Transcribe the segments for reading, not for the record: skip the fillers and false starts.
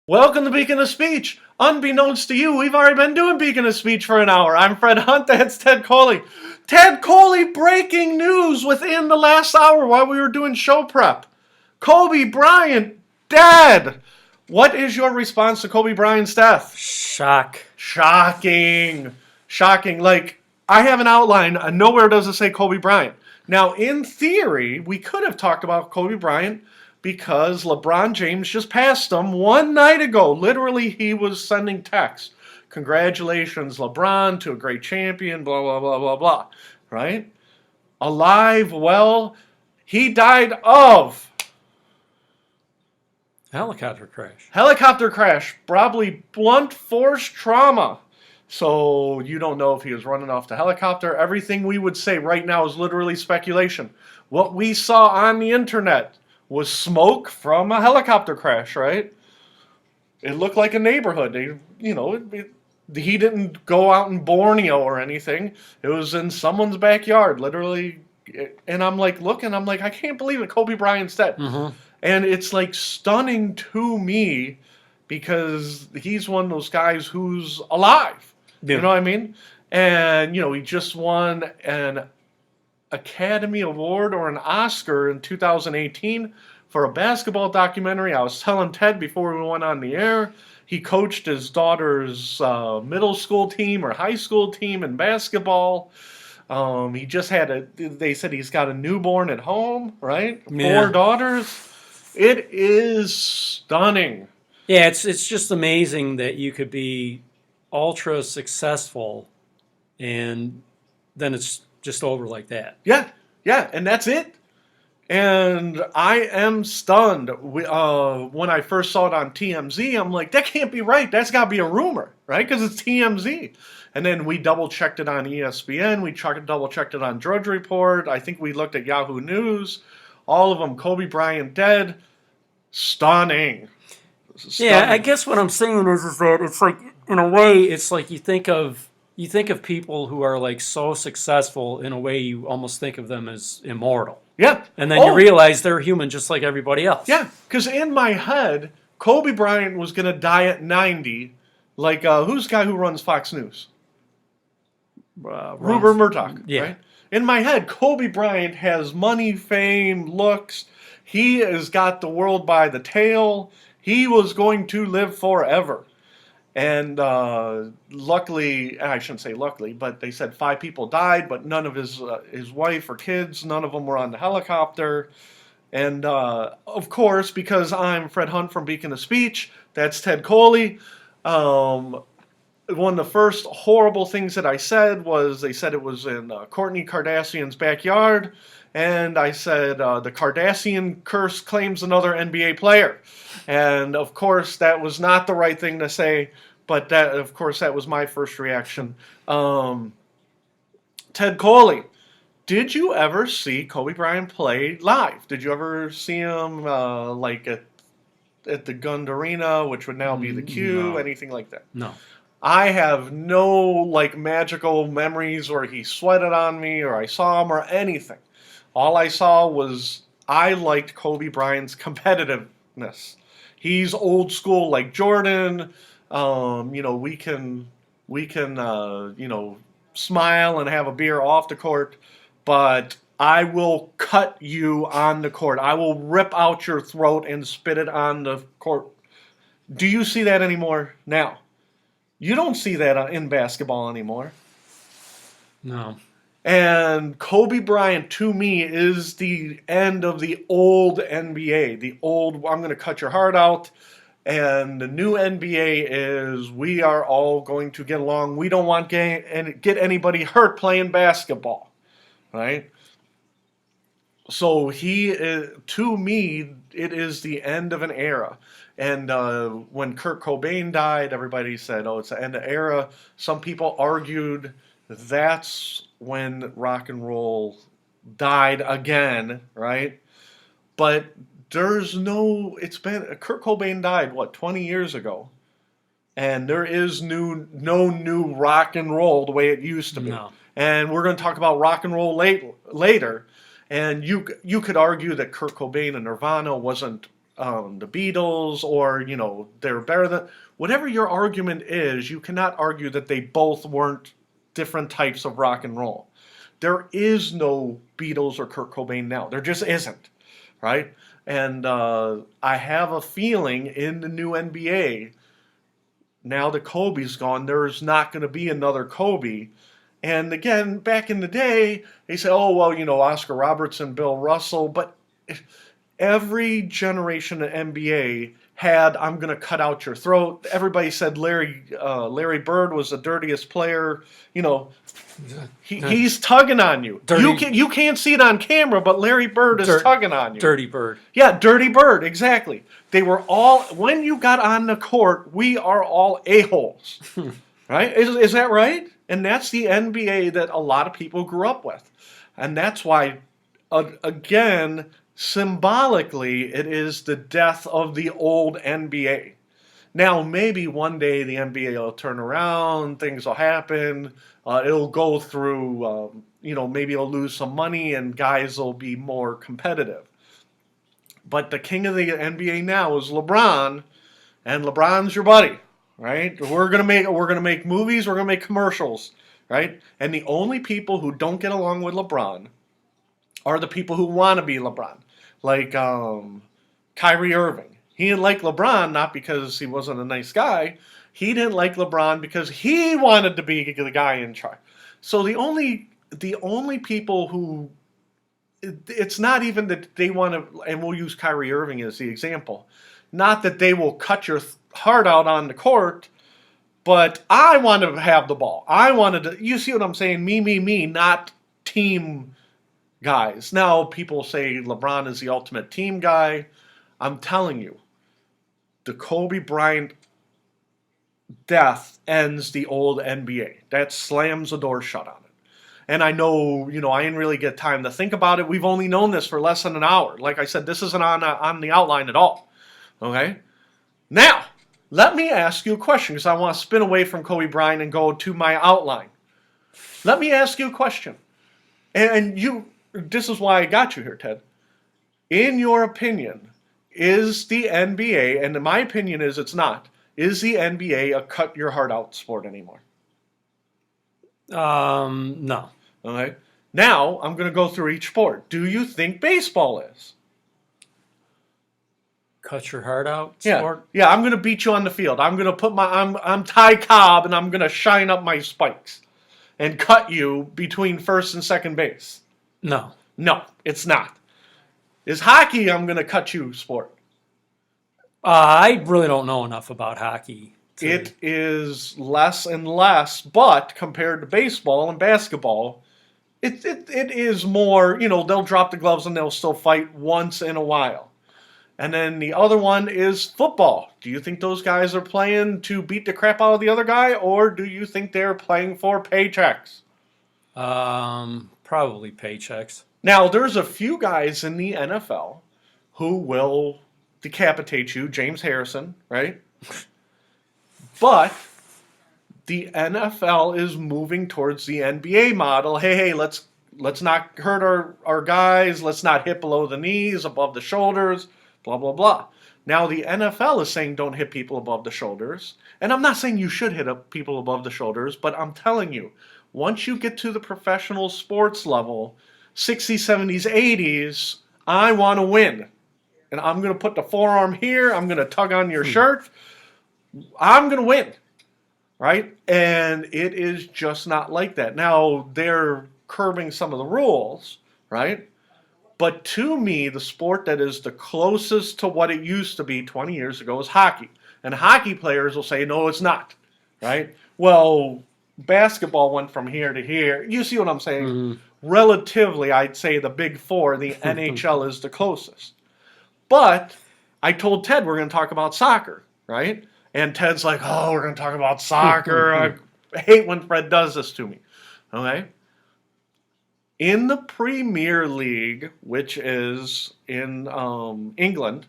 Welcome to Beacon of Speech. Unbeknownst to you, we've already been doing Beacon of Speech for an hour. I'm Fred Hunt, that's Ted Coley. Ted Coley, breaking news within the last hour while we were doing show prep. Kobe Bryant, dead. What is your response to Kobe Bryant's death? Shock. Shocking. Shocking. Like, I have an outline, nowhere does it say Kobe Bryant. Now, in theory, we could have talked about Kobe Bryant because LeBron James just passed him one night ago. Literally, he was sending texts. Congratulations, LeBron, to a great champion, blah, blah, blah, blah, blah. Right? Alive, well, he died of Helicopter crash. helicopter crash, probably blunt force trauma. So you don't know if he was running off the helicopter. Everything we would say right now is literally speculation. What we saw on the internet was smoke from a helicopter crash, right? It looked like a neighborhood. He didn't go out in Borneo or anything. It was in someone's backyard, literally. And I'm like, looking, I'm like, I can't believe it. Kobe Bryant's dead. Mm-hmm. And it's like stunning to me because he's one of those guys who's alive. Yeah. You know what I mean? And, he just won an Academy Award or an Oscar in 2018 for a basketball documentary. I was telling Ted before we went on the air, he coached his daughter's middle school team or high school team in basketball. He just they said he's got a newborn at home, right? Yeah. 4 daughters. It is stunning. Yeah, it's just amazing that you could be ultra successful and then it's just over like that. Yeah, and that's it. And I am stunned. When I first saw it on TMZ, I'm like, that can't be right. That's got to be a rumor, right? Because it's TMZ. And then we double-checked it on ESPN. We double-checked it on Drudge Report. I think we looked at Yahoo News. All of them, Kobe Bryant dead. Stunning. Yeah, I guess what I'm saying is that it's like, in a way, it's like you think of people who are like so successful, in a way you almost think of them as immortal. Yeah. And then you realize they're human just like everybody else. Yeah, because in my head, Kobe Bryant was going to die at 90. Like, who's the guy who runs Fox News? Rupert Murdoch. Yeah. Right? In my head, Kobe Bryant has money, fame, looks. He has got the world by the tail. He was going to live forever. And luckily, I shouldn't say luckily, but they said 5 people died, but none of his wife or kids, none of them were on the helicopter. And of course, because I'm Fred Hunt from Beacon of Speech, that's Ted Coley. One of the first horrible things that I said was they said it was in Kourtney Kardashian's backyard. And I said the Kardashian curse claims another NBA player. And of course, that was not the right thing to say. But that was my first reaction. Ted Coley, did you ever see Kobe Bryant play live? Did you ever see him like at the Gund Arena, which would now be the Q, No. anything like that? No. I have no like magical memories where he sweated on me or I saw him or anything. All I saw was I liked Kobe Bryant's competitiveness. He's old school like Jordan. We can smile and have a beer off the court, but I will cut you on the court. I will rip out your throat and spit it on the court. Do you see that anymore now? You don't see that in basketball anymore. No. And Kobe Bryant, to me, is the end of the old NBA. The old, I'm going to cut your heart out. And the new NBA is we are all going to get along. We don't want to get anybody hurt playing basketball. Right? So to me, it is the end of an era. And when Kurt Cobain died, everybody said, oh, it's the end of era. Some people argued that's when rock and roll died again, right? But Kurt Cobain died, 20 years ago? And there is no new rock and roll the way it used to be. No. And we're going to talk about rock and roll later. And you could argue that Kurt Cobain and Nirvana wasn't the Beatles, or they're better than whatever your argument is. You cannot argue that they both weren't different types of rock and roll. There is no Beatles or Kurt Cobain now. There just isn't, right? And I have a feeling in the new NBA, now that Kobe's gone, there's not going to be another Kobe. And again, back in the day, they say, oh, well, Oscar Robertson, Bill Russell, but every generation of NBA had, I'm going to cut out your throat. Everybody said Larry Bird was the dirtiest player. He's tugging on you. You can't see it on camera, but Larry Bird is tugging on you. Dirty Bird. Yeah, Dirty Bird, exactly. They were all, when you got on the court, we are all a-holes. Right? Is that right? And that's the NBA that a lot of people grew up with. And that's why, again, symbolically, it is the death of the old NBA. Now, maybe one day the NBA will turn around, things will happen, it'll go through, maybe it'll lose some money and guys will be more competitive. But the king of the NBA now is LeBron, and LeBron's your buddy, right? We're gonna make movies, we're gonna make commercials, right? And the only people who don't get along with LeBron are the people who want to be LeBron, like Kyrie Irving. He didn't like LeBron not because he wasn't a nice guy. He didn't like LeBron because he wanted to be the guy in charge. So the only people who, it's not even that they want to, and we'll use Kyrie Irving as the example, not that they will cut your heart out on the court, but I want to have the ball. I wanted to, you see what I'm saying? Me, not team guys. Now people say LeBron is the ultimate team guy. I'm telling you, the Kobe Bryant death ends the old NBA. That slams the door shut on it. And I know, I didn't really get time to think about it. We've only known this for less than an hour. Like I said, this isn't on the outline at all. Okay? Now, let me ask you a question, because I want to spin away from Kobe Bryant and go to my outline. Let me ask you a question. And this is why I got you here, Ted. In your opinion, is the NBA, and my opinion is it's not, is the NBA a cut your heart out sport anymore? No. Okay. Now, I'm going to go through each sport. Do you think baseball is? Cut your heart out sport? Yeah, I'm going to beat you on the field. I'm going to put I'm Ty Cobb, and I'm going to shine up my spikes and cut you between first and second base. No. No, it's not. Is hockey, I'm going to cut you sport? I really don't know enough about hockey. It is less and less, but compared to baseball and basketball, it is more, they'll drop the gloves and they'll still fight once in a while. And then the other one is football. Do you think those guys are playing to beat the crap out of the other guy, or do you think they're playing for paychecks? Probably paychecks. Now, there's a few guys in the NFL who will decapitate you. James Harrison, right? But the NFL is moving towards the NBA model. Hey, let's not hurt our guys. Let's not hit below the knees, above the shoulders, blah, blah, blah. Now, the NFL is saying don't hit people above the shoulders. And I'm not saying you should hit people above the shoulders, but I'm telling you, once you get to the professional sports level, 60s, 70s, 80s, I want to win. And I'm going to put the forearm here. I'm going to tug on your shirt. I'm going to win. Right? And it is just not like that. Now, they're curbing some of the rules, right? But to me, the sport that is the closest to what it used to be 20 years ago is hockey. And hockey players will say, no, it's not. Right? Well, basketball went from here to here. You see what I'm saying? Mm-hmm. Relatively, I'd say the big four, the NHL is the closest. But I told Ted we're going to talk about soccer, right? And Ted's like, oh, we're going to talk about soccer. I hate when Fred does this to me. Okay? In the Premier League, which is in England,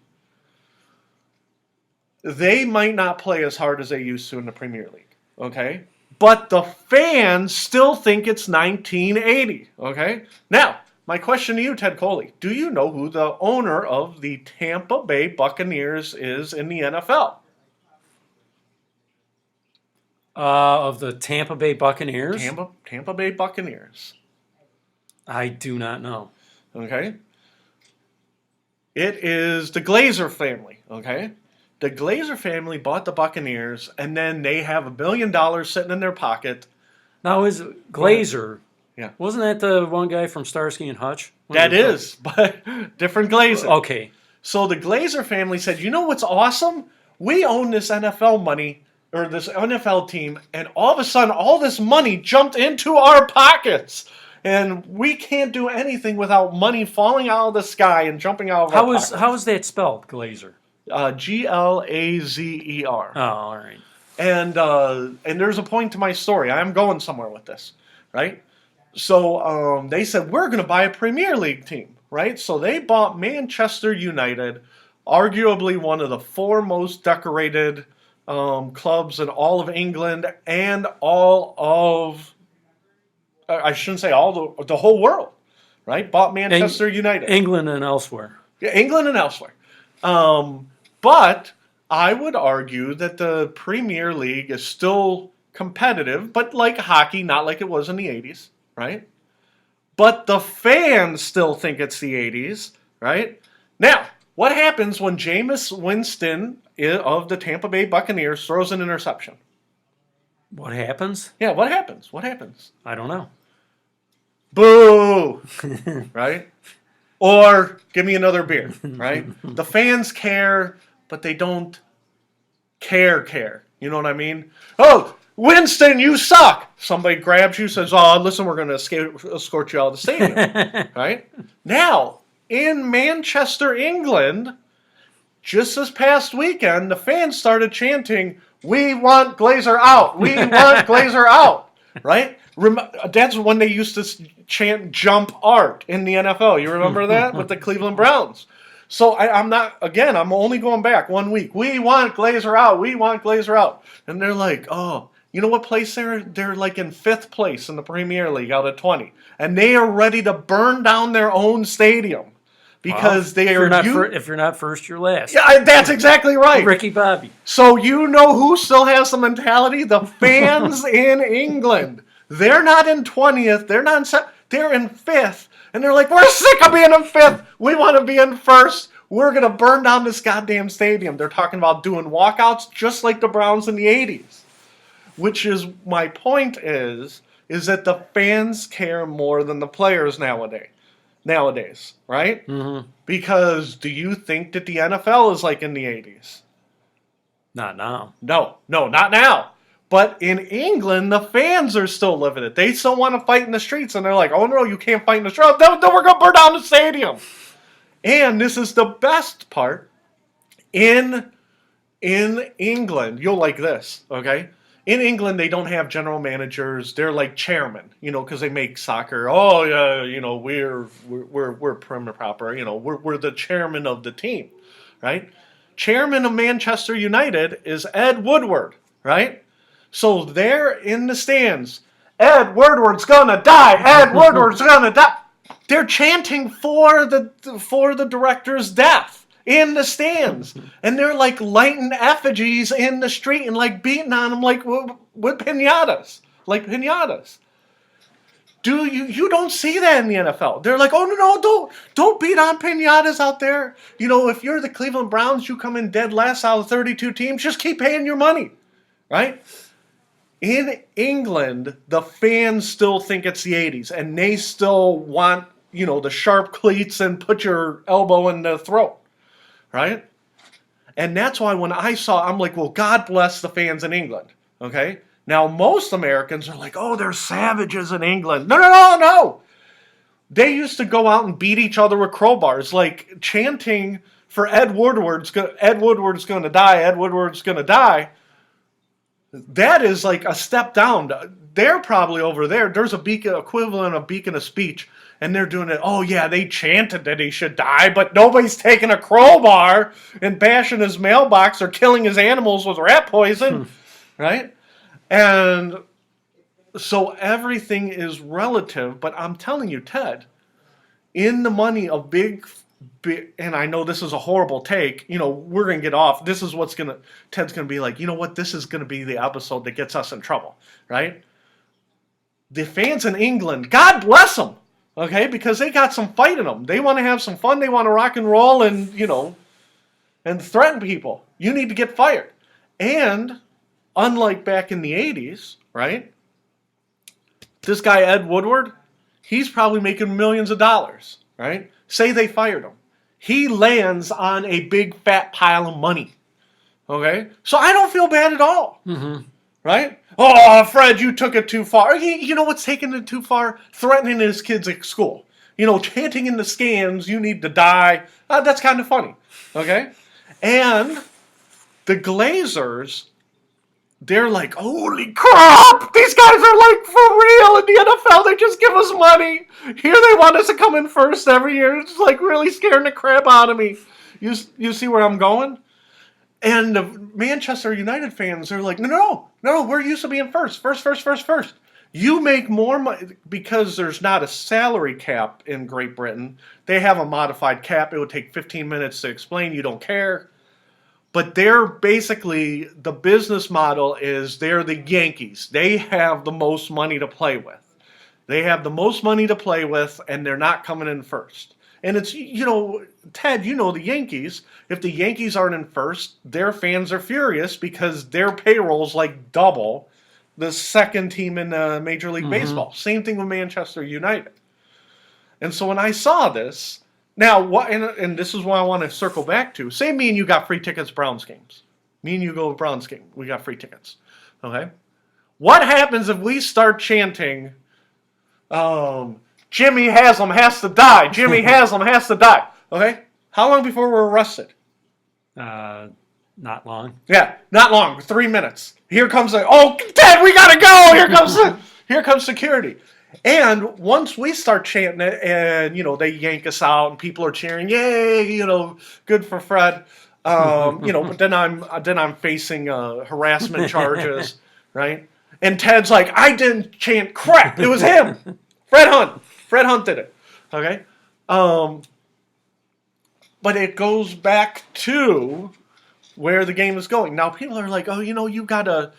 they might not play as hard as they used to in the Premier League. Okay? But the fans still think it's 1980. Okay? Now, My question to you, Ted Coley, do you know who the owner of the Tampa Bay Buccaneers is in the NFL? Of the Tampa Bay Buccaneers? Tampa Bay Buccaneers. I do not know. Okay. It is the Glazer family, okay? The Glazer family bought the Buccaneers, and then they have $1 billion sitting in their pocket. Now, is Glazer? Yeah. Wasn't that the one guy from Starsky and Hutch? That is, but different Glazer. Okay. So the Glazer family said, you know what's awesome? We own this NFL money, or this NFL team, and all of a sudden, all this money jumped into our pockets. And we can't do anything without money falling out of the sky and jumping out of our pockets. How is that spelled, Glazer? Glazer. Oh, all right. And there's a point to my story. I'm going somewhere with this, right? So they said, we're going to buy a Premier League team, right? So they bought Manchester United, arguably one of the 4 most decorated clubs in all of England and all of, I shouldn't say all, the whole world, right? Bought Manchester United. England and elsewhere. Yeah, England and elsewhere. But I would argue that the Premier League is still competitive, but like hockey, not like it was in the 80s, right? But the fans still think it's the 80s, right? Now, what happens when Jameis Winston of the Tampa Bay Buccaneers throws an interception? What happens? Yeah, what happens? What happens? I don't know. Boo! Right? Or give me another beer, right? The fans care, but they don't care. You know what I mean? Oh, Winston, you suck! Somebody grabs you, says, oh, listen, we're going to escort you out of the stadium. Right? Now, in Manchester, England, just this past weekend, the fans started chanting, we want Glazer out! We want Glazer out! Right? That's when they used to chant jump art in the NFL. You remember that? With the Cleveland Browns. So I'm only going back 1 week. We want Glazer out. We want Glazer out. And they're like, oh, you know what place they're? They're like in 5th place in the Premier League out of 20. And they are ready to burn down their own stadium. Because they are... if you're not first, you're last. Yeah, that's exactly right. Ricky Bobby. So you know who still has the mentality? The fans in England. They're not in 20th. They're not in 7th. They're in 5th. And they're like, we're sick of being in 5th. We want to be in 1st. We're going to burn down this goddamn stadium. They're talking about doing walkouts just like the Browns in the 80s. Which is, my point is that the fans care more than the players nowadays, right? Mm-hmm. Because do you think that the NFL is like in the 80s? Not now. No, not now. But in England, the fans are still living it. They still want to fight in the streets, and they're like, oh, no, you can't fight in the streets. Then we're going to burn down the stadium. And this is the best part. In England, you'll like this, okay? In England, they don't have general managers. They're like chairmen, because they make soccer. Oh, yeah, we're prim and proper. We're the chairman of the team, right? Chairman of Manchester United is Ed Woodward, right? So they're in the stands. Ed Woodward's gonna die. Ed Woodward's gonna die. They're chanting for the director's death in the stands, and they're like lighting effigies in the street and like beating on them like with pinatas, You don't see that in the NFL. They're like, oh no, don't beat on pinatas out there. If you're the Cleveland Browns, you come in dead last out of 32 teams. Just keep paying your money, right? In England, the fans still think it's the 80s, and they still want, the sharp cleats and put your elbow in the throat, right? And that's why when I saw, I'm like, well, God bless the fans in England, okay? Now, most Americans are like, oh, they're savages in England. No. They used to go out and beat each other with crowbars, like chanting for Ed Woodward's going to die, Ed Woodward's going to die. That is like a step down. They're probably over there. There's a equivalent of Beacon of Speech, and they're doing it. Oh, yeah, they chanted that he should die, but nobody's taking a crowbar and bashing his mailbox or killing his animals with rat poison, right? And so everything is relative, but I'm telling you, Ted, in the money of big, and I know this is a horrible take. We're gonna get off. This is Ted's gonna be like, you know what? This is gonna be the episode that gets us in trouble, right? The fans in England, God bless them, okay, because they got some fight in them. They want to have some fun. They want to rock and roll, and and threaten people. You need to get fired. And unlike back in the 80s, right? This guy, Ed Woodward, he's probably making millions of dollars, right? Say they fired him. He lands on a big fat pile of money, okay? So I don't feel bad at all, right? Oh, Fred, you took it too far. You know what's taking it too far? Threatening his kids at school. Chanting in the scans, you need to die. That's kind of funny, okay? And the Glazers, they're like, holy crap, these guys are like for real in the NFL. They just give us money. Here they want us to come in first every year. It's like really scaring the crap out of me. You see where I'm going? And the Manchester United fans are like, no, we're used to being first. You make more money because there's not a salary cap in Great Britain. They have a modified cap. It would take 15 minutes to explain. You don't care. But they're basically, the business model is they're the Yankees. They have the most money to play with. And they're not coming in first. And it's, Ted, the Yankees. If the Yankees aren't in first, their fans are furious because their payroll's like double the second team in Major League Baseball. Same thing with Manchester United. And so when I saw this, now, and this is what I want to circle back to. Say me and you got free tickets to Browns games. Me and you go to Browns game. We got free tickets. Okay? What happens if we start chanting, Jimmy Haslam has to die. Jimmy Haslam has to die. Okay? How long before we're arrested? Not long. Yeah, not long. 3 minutes. Here comes Ted, we gotta go. Here comes security. And once we start chanting it, and they yank us out, and people are cheering, "Yay!" Good for Fred. But then I'm facing harassment charges, right? And Ted's like, "I didn't chant crap. It was him, Fred Hunt. Fred Hunt did it." Okay. But it goes back to where the game is going. Now people are like, "Oh, you gotta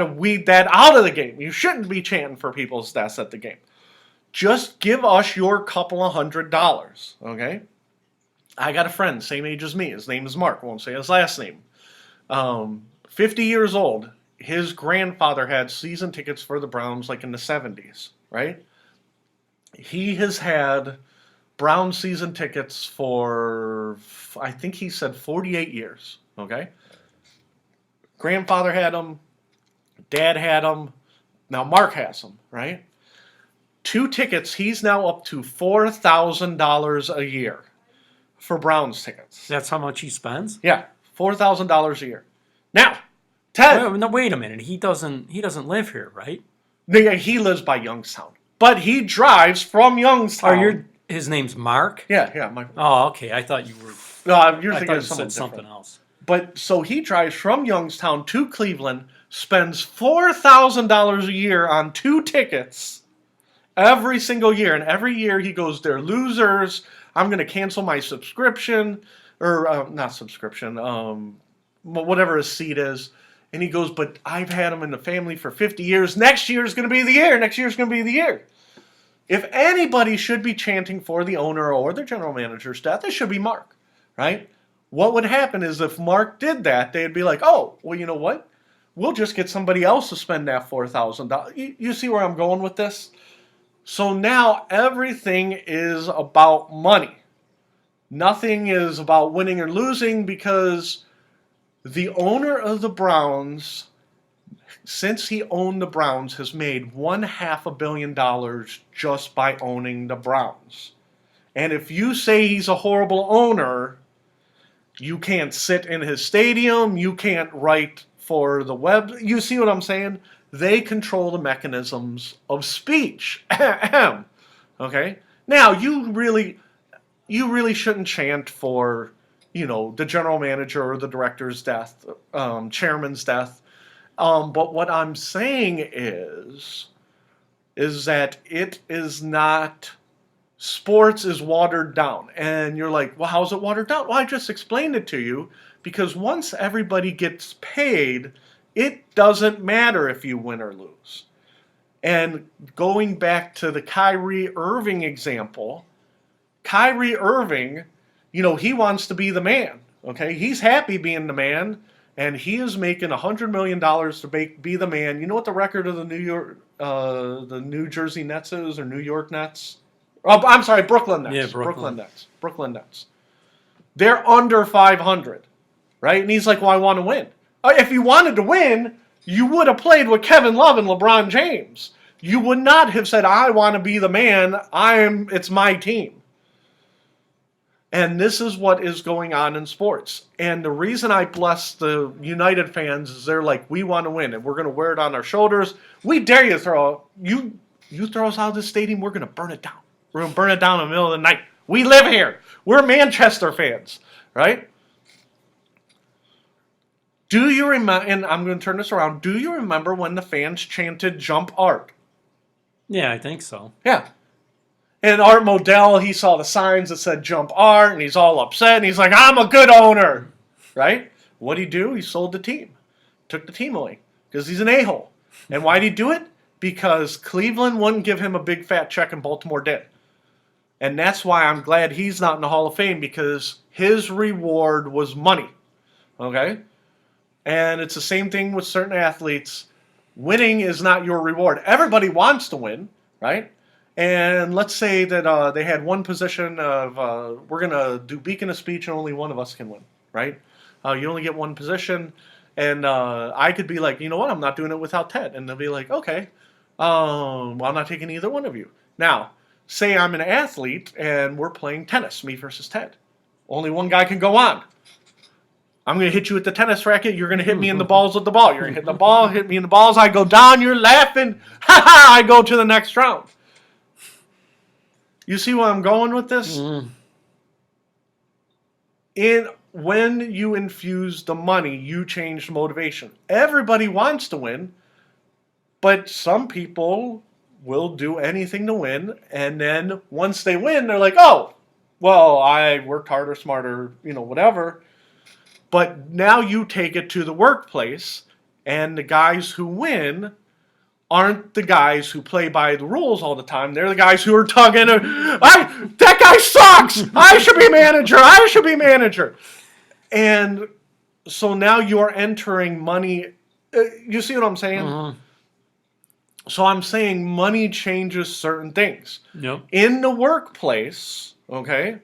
weed that out of the game. You shouldn't be chanting for people's deaths at the game. Just give us your couple of $100, okay?" I got a friend, same age as me. His name is Mark. Won't say his last name. 50 years old. His grandfather had season tickets for the Browns like in the 70s, right? He has had Brown season tickets for, I think he said 48 years, okay? Grandfather had them. Dad had them. Now Mark has them, right? 2 tickets, he's now up to $4,000 a year for Browns tickets. That's how much he spends? Yeah, $4,000 a year. Now, Ted. Wait a minute. He doesn't live here, right? Yeah, he lives by Youngstown. But he drives from Youngstown. His name's Mark? Yeah. Oh, okay. I thought you were... No, you're I thinking thought of you said something else. But so he drives from Youngstown to Cleveland, spends $4,000 a year on 2 tickets every single year. And every year he goes, "They're losers. I'm going to cancel my subscription." Or not subscription, whatever his seat is. And he goes, "But I've had them in the family for 50 years. Next year's going to be the year. Next year's going to be the year." If anybody should be chanting for the owner or the general manager's death, it should be Mark, right? What would happen is if Mark did that, they'd be like, "Oh, well, you know what? We'll just get somebody else to spend that $4,000. You see where I'm going with this? So now everything is about money. Nothing is about winning or losing because the owner of the Browns, since he owned the Browns, has made $500 million just by owning the Browns. And if you say he's a horrible owner, you can't sit in his stadium, you can't write for the web. You see what I'm saying? They control the mechanisms of speech. Okay? Now, you really shouldn't chant for, the general manager or the director's death, chairman's death. But what I'm saying is that it is not sports is watered down. And you're like, well, how's it watered down? Well, I just explained it to you, because once everybody gets paid, it doesn't matter if you win or lose. And going back to the Kyrie Irving example, Kyrie Irving, he wants to be the man. Okay, he's happy being the man, and he is making $100 million to be the man. You know what the record of the New Jersey Nets is, or New York Nets? Oh, I'm sorry, Brooklyn Nets. Yeah, Brooklyn. Brooklyn Nets. They're under 500, right? And he's like, well, I want to win. If you wanted to win, you would have played with Kevin Love and LeBron James. You would not have said, I want to be the man. It's my team. And this is what is going on in sports. And the reason I bless the United fans is they're like, we want to win, and we're going to wear it on our shoulders. We dare you you throw us out of this stadium, we're going to burn it down. We're going to burn it down in the middle of the night. We live here. We're Manchester fans, right? Do you remember, and I'm going to turn this around, do you remember when the fans chanted Jump Art? Yeah, I think so. Yeah. And Art Modell, he saw the signs that said Jump Art, and he's all upset, and he's like, I'm a good owner, right? What'd he do? He sold the team. Took the team away, because he's an a-hole. And why'd he do it? Because Cleveland wouldn't give him a big fat check, and Baltimore did. And that's why I'm glad he's not in the Hall of Fame, because his reward was money, okay? And it's the same thing with certain athletes. Winning is not your reward. Everybody wants to win, right? And let's say that they had one position of, we're going to do beacon of speech and only one of us can win, right? You only get one position. And I could be like, you know what, I'm not doing it without Ted. And they'll be like, okay, well, I'm not taking either one of you. Now, say I'm an athlete and we're playing tennis, me versus Ted. Only one guy can go on. I'm going to hit you with the tennis racket. You're going to hit me in the balls with the ball. You're going to hit the ball, hit me in the balls. I go down. You're laughing. Ha ha! I go to the next round. You see where I'm going with this? When you infuse the money, you change the motivation. Everybody wants to win, but some people will do anything to win. And then once they win, they're like, oh, well, I worked harder, smarter, whatever. But now you take it to the workplace, and the guys who win aren't the guys who play by the rules all the time. They're the guys who are tugging. That guy sucks. I should be manager. I should be manager. And so now you're entering money. You see what I'm saying? Uh-huh. So I'm saying money changes certain things. Yep. In the workplace, okay,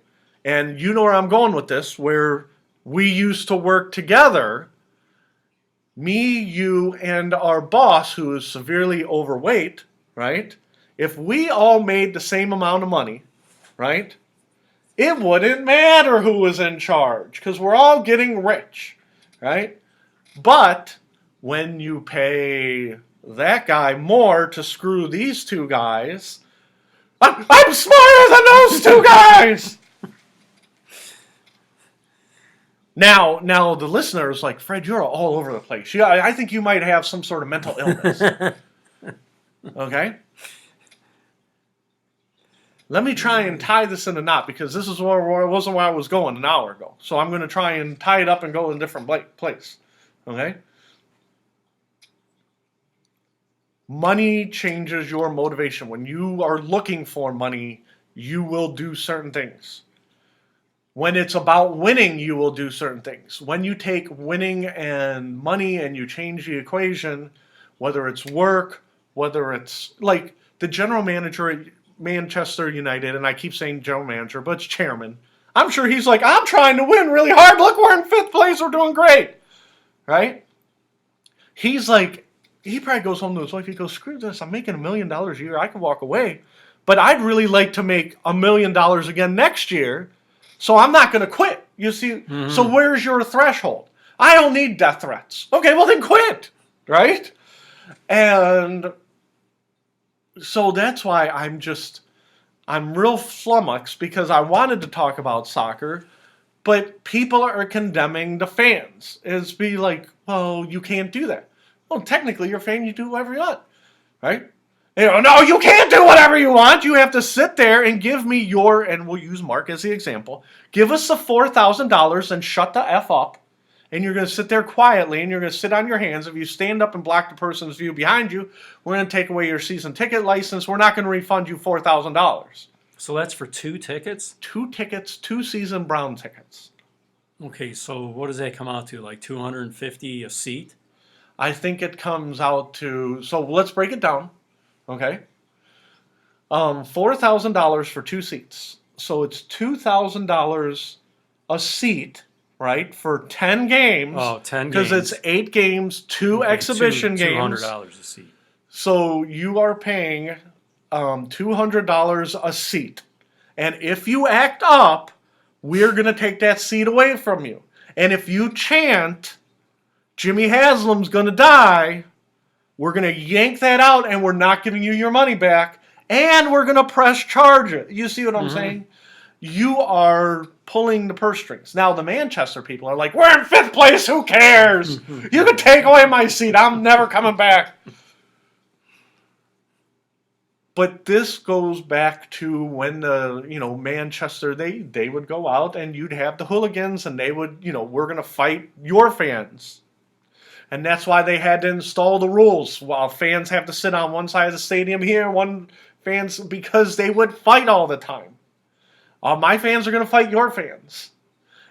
and you know where I'm going with this, where we used to work together, me, you, and our boss, who is severely overweight, right? If we all made the same amount of money, right, it wouldn't matter who was in charge, because we're all getting rich, right? But when you pay that guy more to screw these two guys, I'm smarter than those two guys! Now the listener is like, Fred, you're all over the place. I think you might have some sort of mental illness. Okay? Let me try and tie this in a knot, because this is wasn't where I was going an hour ago. So I'm going to try and tie it up and go in a different place. Okay? Money changes your motivation. When you are looking for money, you will do certain things. When it's about winning, you will do certain things. When you take winning and money and you change the equation, whether it's work, whether it's like the general manager at Manchester United, and I keep saying general manager, but it's chairman. I'm sure he's like, I'm trying to win really hard. Look, we're in 5th place. We're doing great. Right? He's like, he probably goes home to his wife. He goes, screw this. I'm making $1 million a year. I can walk away. But I'd really like to make $1 million again next year. So I'm not going to quit. You see? Mm-hmm. So where's your threshold? I don't need death threats. Okay, well then quit. Right? And so that's why I'm real flummoxed, because I wanted to talk about soccer, but people are condemning the fans. It's be like, well, you can't do that. Well, technically you're a fan, you do whatever you want. Right? No, you can't do whatever you want. You have to sit there and give me and we'll use Mark as the example. Give us the $4,000 and shut the F up. And you're going to sit there quietly and you're going to sit on your hands. If you stand up and block the person's view behind you, we're going to take away your season ticket license. We're not going to refund you $4,000. So that's for 2 tickets? 2 tickets, 2 season Brown tickets. Okay, so what does that come out to? Like $250 a seat? I think it comes out to, so let's break it down. Okay. $4,000 for 2 seats. So it's $2,000 a seat, right? For 10 games. Oh, 10 games. Because it's 8 games, 2 exhibition games. $200 a seat. So you are paying $200 a seat. And if you act up, we're going to take that seat away from you. And if you chant, Jimmy Haslam's going to die, we're going to yank that out and we're not giving you your money back. And we're going to press charge it. You see what I'm saying? You are pulling the purse strings. Now, the Manchester people are like, we're in 5th place. Who cares? You can take away my seat. I'm never coming back. But this goes back to when Manchester, they would go out and you'd have the hooligans and they would, we're going to fight your fans. And that's why they had to install the rules. While fans have to sit on one side of the stadium here, because they would fight all the time. My fans are going to fight your fans.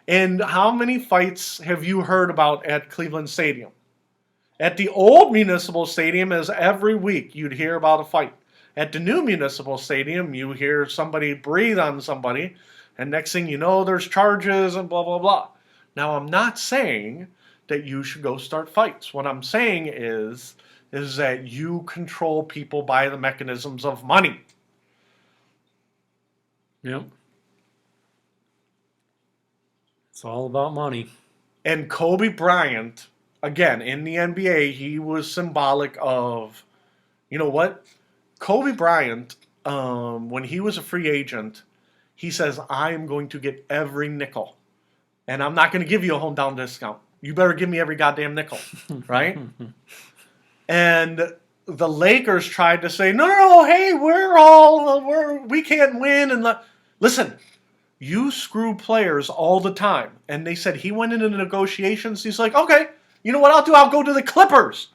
And how many fights have you heard about at Cleveland Stadium? At the old Municipal Stadium, as every week you'd hear about a fight. At the new Municipal Stadium, you hear somebody breathe on somebody, and next thing you know, there's charges and blah, blah, blah. Now, I'm not saying that you should go start fights. What I'm saying is that you control people by the mechanisms of money. Yep. It's all about money. And Kobe Bryant, again, in the NBA, he was symbolic of, you know what? Kobe Bryant, when he was a free agent, he says, I am going to get every nickel. And I'm not going to give you a hometown discount. You better give me every goddamn nickel, right? And the Lakers tried to say, no, hey, we can't win. And listen, you screw players all the time. And they said he went into negotiations. He's like, okay, you know what I'll do? I'll go to the Clippers.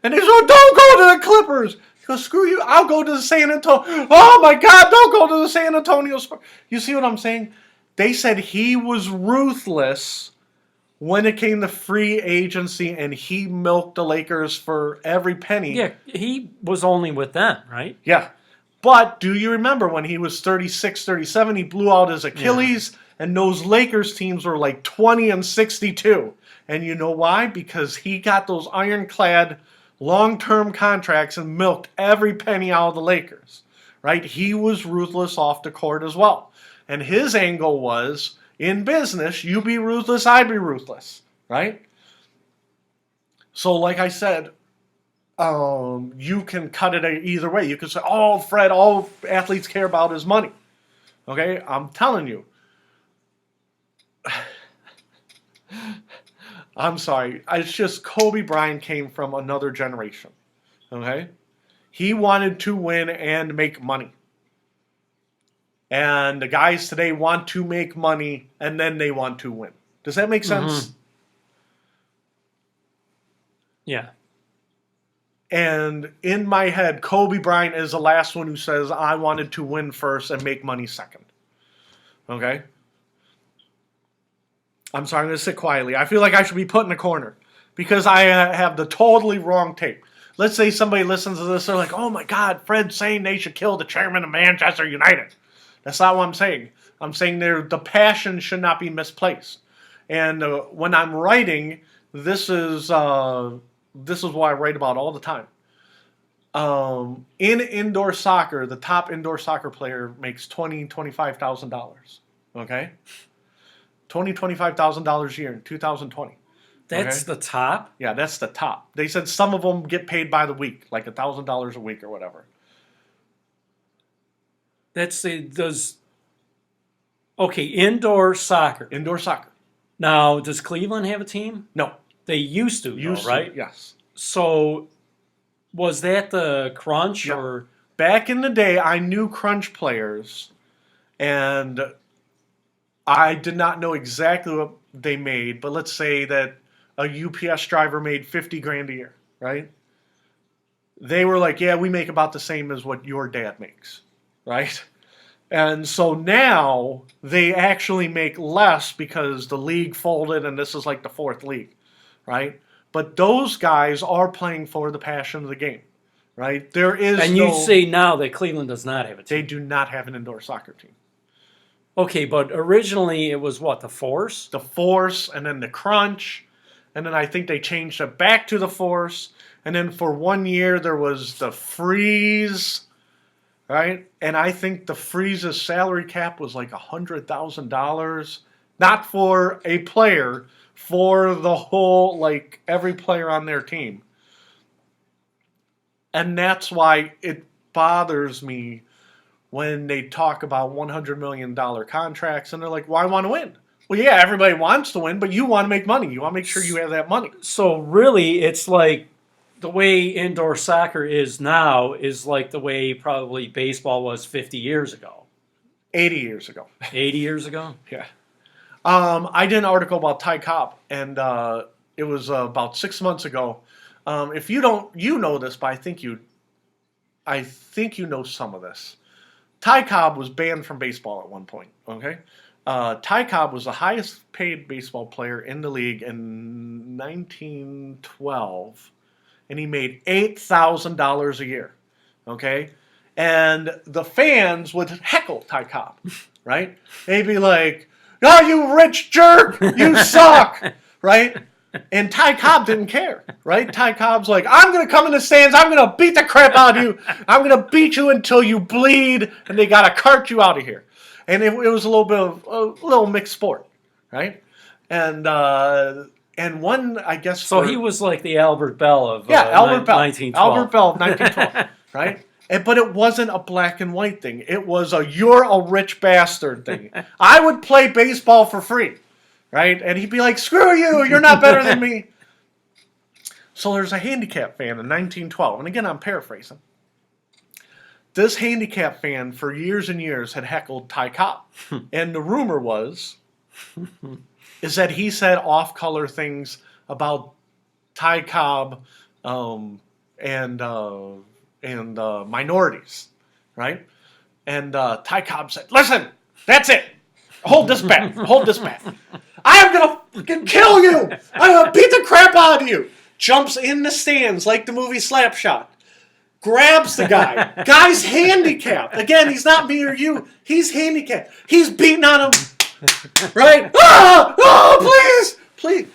And they said, don't go to the Clippers. He goes, screw you, I'll go to the San Antonio. Oh my God, don't go to the San Antonio Spurs. You see what I'm saying? They said he was ruthless when it came to free agency, and he milked the Lakers for every penny. Yeah, he was only with them, right? Yeah. But do you remember when he was 36, 37, he blew out his Achilles, and those Lakers teams were like 20-62. And you know why? Because he got those ironclad long-term contracts and milked every penny out of the Lakers, right? He was ruthless off the court as well. And his angle was, in business, you be ruthless, I be ruthless, right? So like I said, you can cut it either way. You can say, oh, Fred, all athletes care about is money. Okay? I'm telling you. I'm sorry. It's just Kobe Bryant came from another generation. Okay? He wanted to win and make money. And the guys today want to make money and then they want to win. Does that make sense? Yeah. And in my head, Kobe Bryant is the last one who says, I wanted to win first and make money second. Okay? I'm sorry, I'm going to sit quietly. I feel like I should be put in a corner because I have the totally wrong tape. Let's say somebody listens to this, they're like, oh my God, Fred's saying they should kill the chairman of Manchester United. That's not what I'm saying. I'm saying the passion should not be misplaced. And when I'm writing, this is what I write about all the time. In indoor soccer, the top indoor soccer player makes $25,000. Okay? $25,000 a year in 2020. That's the top? Yeah, that's the top. They said some of them get paid by the week, like $1,000 a week or whatever. Indoor soccer. Indoor soccer. Now, does Cleveland have a team? No. They used to, right? Yes. So, was that the crunch Yep. or? Back in the day, I knew crunch players, and I did not know exactly what they made, but let's say that a UPS driver made 50 grand a year, right? They were like, yeah, we make about the same as what your dad makes, right? And so now they actually make less because the league folded and this is like the fourth league, right? But those guys are playing for the passion of the game, right? There is And you say now that Cleveland does not have a they team. do not have an indoor soccer team. Okay, but originally it was what, the Force? The Force and then the Crunch, and then I think they changed it back to the Force, and then for 1 year there was the Freeze, right? And I think the Freeze's salary cap was like $100,000, not for a player, for the whole, like every player on their team. And that's why it bothers me when they talk about $100 million contracts and they're like, well, I want to win. Well, yeah, everybody wants to win, but you want to make money. You want to make sure you have that money. So really, it's like the way indoor soccer is now is like the way probably baseball was 50 years ago. 80 years ago. 80 years ago? Yeah. I did an article about Ty Cobb, and it was about 6 months ago. If you don't, you know this, but I think you know some of this. Ty Cobb was banned from baseball at one point. Okay, Ty Cobb was the highest paid baseball player in the league in 1912, and he made $8,000 a year. Okay, and the fans would heckle Ty Cobb, right? They'd be like, "Oh, you rich jerk! You suck!" Right? And Ty Cobb didn't care, right? Ty Cobb's like, I'm going to come in the stands. I'm going to beat the crap out of you. I'm going to beat you until you bleed, and they got to cart you out of here. And it was a little bit of a little mixed sport, right? And one, I guess. So he was like the Albert Bell of Albert Bell, 1912. Albert Bell of 1912, right? But it wasn't a black and white thing. It was a you're a rich bastard thing. I would play baseball for free. Right? And he'd be like, screw you, you're not better than me. So there's a handicap fan in 1912. And again, I'm paraphrasing. This handicap fan for years and years had heckled Ty Cobb. And the rumor is that he said off-color things about Ty Cobb and minorities. Right? And Ty Cobb said, listen, that's it. Hold this bat. Hold this bat. I'm going to fucking kill you. I'm going to beat the crap out of you. Jumps in the stands like the movie Slapshot. Grabs the guy. Guy's handicapped. Again, he's not me or you. He's handicapped. He's beating on him. Right? Oh, please.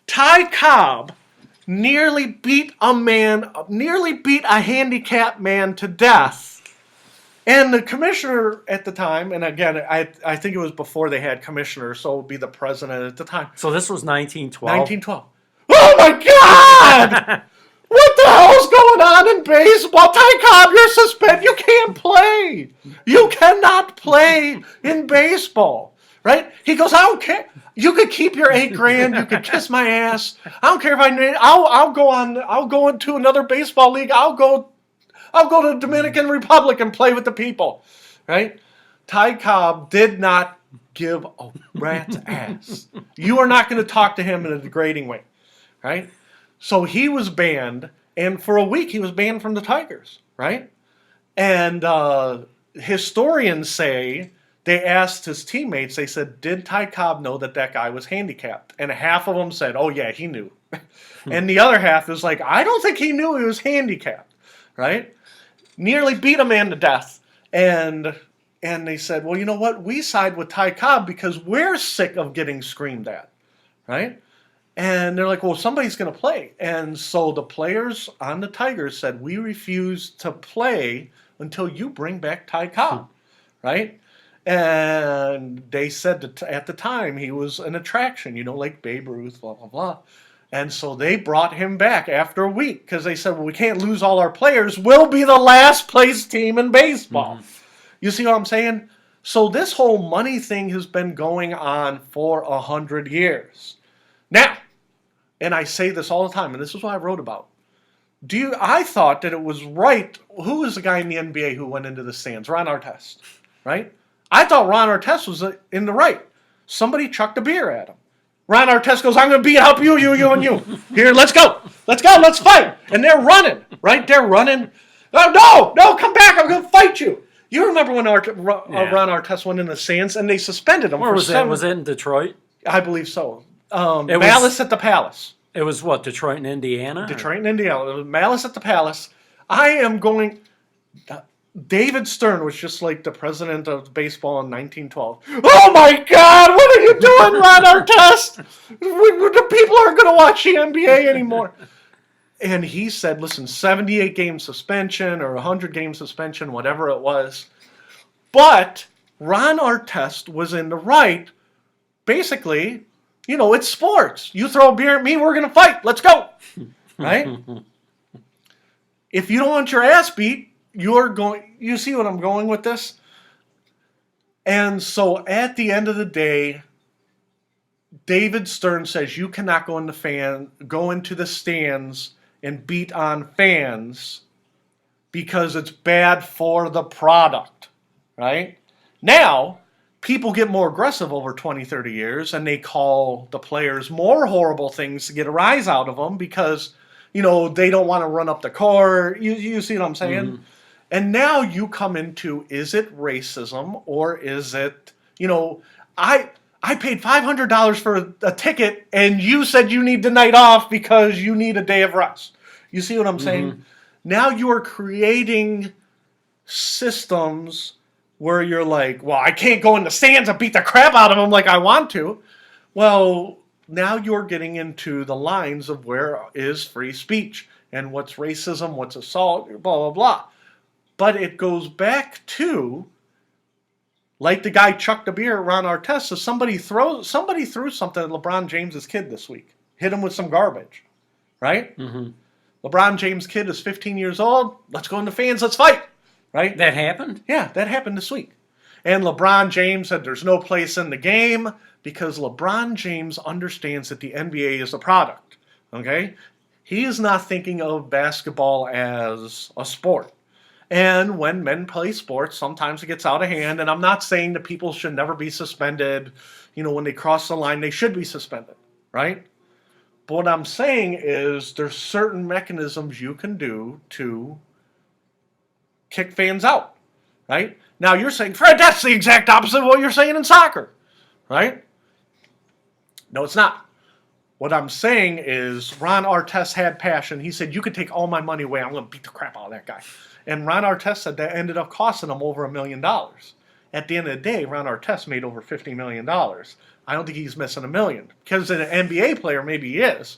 Ty Cobb nearly beat a handicapped man to death. And the commissioner at the time, and again, I think it was before they had commissioners, so it would be the president at the time. So this was 1912? 1912. Oh my God! What the hell's going on in baseball? Ty Cobb, you're suspended. You can't play. You cannot play in baseball. Right? He goes, I don't care. You could keep your $8 grand. You could kiss my ass. I don't care if I'll go into another baseball league. I'll go to the Dominican Republic and play with the people, right? Ty Cobb did not give a rat's ass. You are not going to talk to him in a degrading way, right? So he was banned, and for a week he was banned from the Tigers, right? And historians say they asked his teammates, they said, did Ty Cobb know that guy was handicapped? And half of them said, oh yeah, he knew. And the other half is like, I don't think he knew he was handicapped, right? Nearly beat a man to death. And they said, well, you know what? We side with Ty Cobb because we're sick of getting screamed at, right? And they're like, well, somebody's going to play. And so the players on the Tigers said, we refuse to play until you bring back Ty Cobb, right? And they said that at the time he was an attraction, like Babe Ruth, blah, blah, blah. And so they brought him back after a week because they said, well, we can't lose all our players. We'll be the last place team in baseball. Mm-hmm. You see what I'm saying? So this whole money thing has been going on for 100 years. Now, and I say this all the time, and this is what I wrote about. I thought that it was right. Who was the guy in the NBA who went into the stands? Ron Artest, right? I thought Ron Artest was in the right. Somebody chucked a beer at him. Ron Artest goes, I'm going to help you, and you. Here, let's go. Let's fight. And they're running, right? They're running. Oh, no, come back. I'm going to fight you. You remember when Ron Artest went in the stands and they suspended him? Where was that? Was it in Detroit? I believe so. Malice at the Palace. It was what, Detroit and Indiana? Detroit and Indiana. It was Malice at the Palace. I am going... David Stern was just like the president of baseball in 1912. Oh my God, what are you doing, Ron Artest? The people aren't going to watch the NBA anymore. And he said, listen, 78-game suspension or 100-game suspension, whatever it was. But Ron Artest was in the right. Basically, it's sports. You throw a beer at me, we're going to fight. Let's go. Right? If you don't want your ass beat, you see what I'm going with this? And so at the end of the day, David Stern says you cannot go into the stands and beat on fans because it's bad for the product, right? Now, people get more aggressive over 20, 30 years, and they call the players more horrible things to get a rise out of them because, they don't want to run up the court. You see what I'm saying? Mm-hmm. And now you come into, is it racism or is it, I paid $500 for a ticket and you said you need the night off because you need a day of rest. You see what I'm saying? Now you are creating systems where you're like, well, I can't go in the stands and beat the crap out of them like I want to. Well, now you're getting into the lines of where is free speech and what's racism, what's assault, blah, blah, blah. But it goes back to, like the guy chucked a beer at Ron Artest, so somebody threw something at LeBron James's kid this week. Hit him with some garbage, right? Mm-hmm. LeBron James' kid is 15 years old. Let's go in the fans, let's fight, right? That happened? Yeah, that happened this week. And LeBron James said there's no place in the game because LeBron James understands that the NBA is a product, okay? He is not thinking of basketball as a sport. And when men play sports, sometimes it gets out of hand. And I'm not saying that people should never be suspended. When they cross the line, they should be suspended, right? But what I'm saying is there's certain mechanisms you can do to kick fans out, right? Now you're saying, Fred, that's the exact opposite of what you're saying in soccer, right? No, it's not. What I'm saying is Ron Artest had passion. He said, you could take all my money away. I'm going to beat the crap out of that guy. And Ron Artest said that ended up costing him over $1 million. At the end of the day, Ron Artest made over $50 million. I don't think he's missing $1 million. Because an NBA player, maybe he is.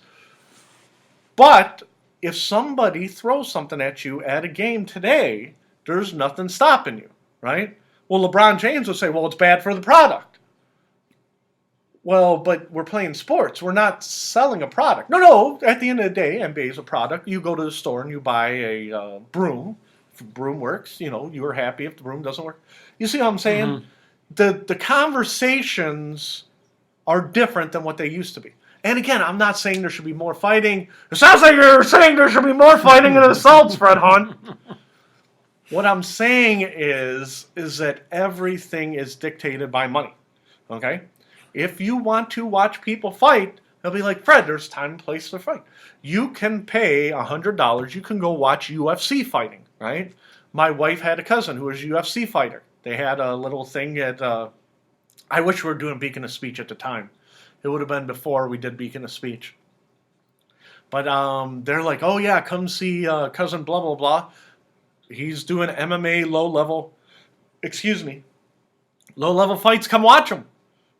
But if somebody throws something at you at a game today, there's nothing stopping you, right? Well, LeBron James would say, well, it's bad for the product. Well, but we're playing sports. We're not selling a product. No. At the end of the day, NBA is a product. You go to the store and you buy a broom. If the broom works, you're happy. If the broom doesn't work, you see what I'm saying? Mm-hmm. The conversations are different than what they used to be. And again, I'm not saying there should be more fighting. It sounds like you're saying there should be more fighting and assaults, Fred Hunt. What I'm saying is that everything is dictated by money. Okay? If you want to watch people fight, they'll be like, Fred, there's time and place to fight. You can pay $100. You can go watch UFC fighting, right? My wife had a cousin who was a UFC fighter. They had a little thing at, I wish we were doing Beacon of Speech at the time. It would have been before we did Beacon of Speech. But they're like, oh yeah, come see cousin blah, blah, blah. He's doing MMA low-level fights. Come watch him.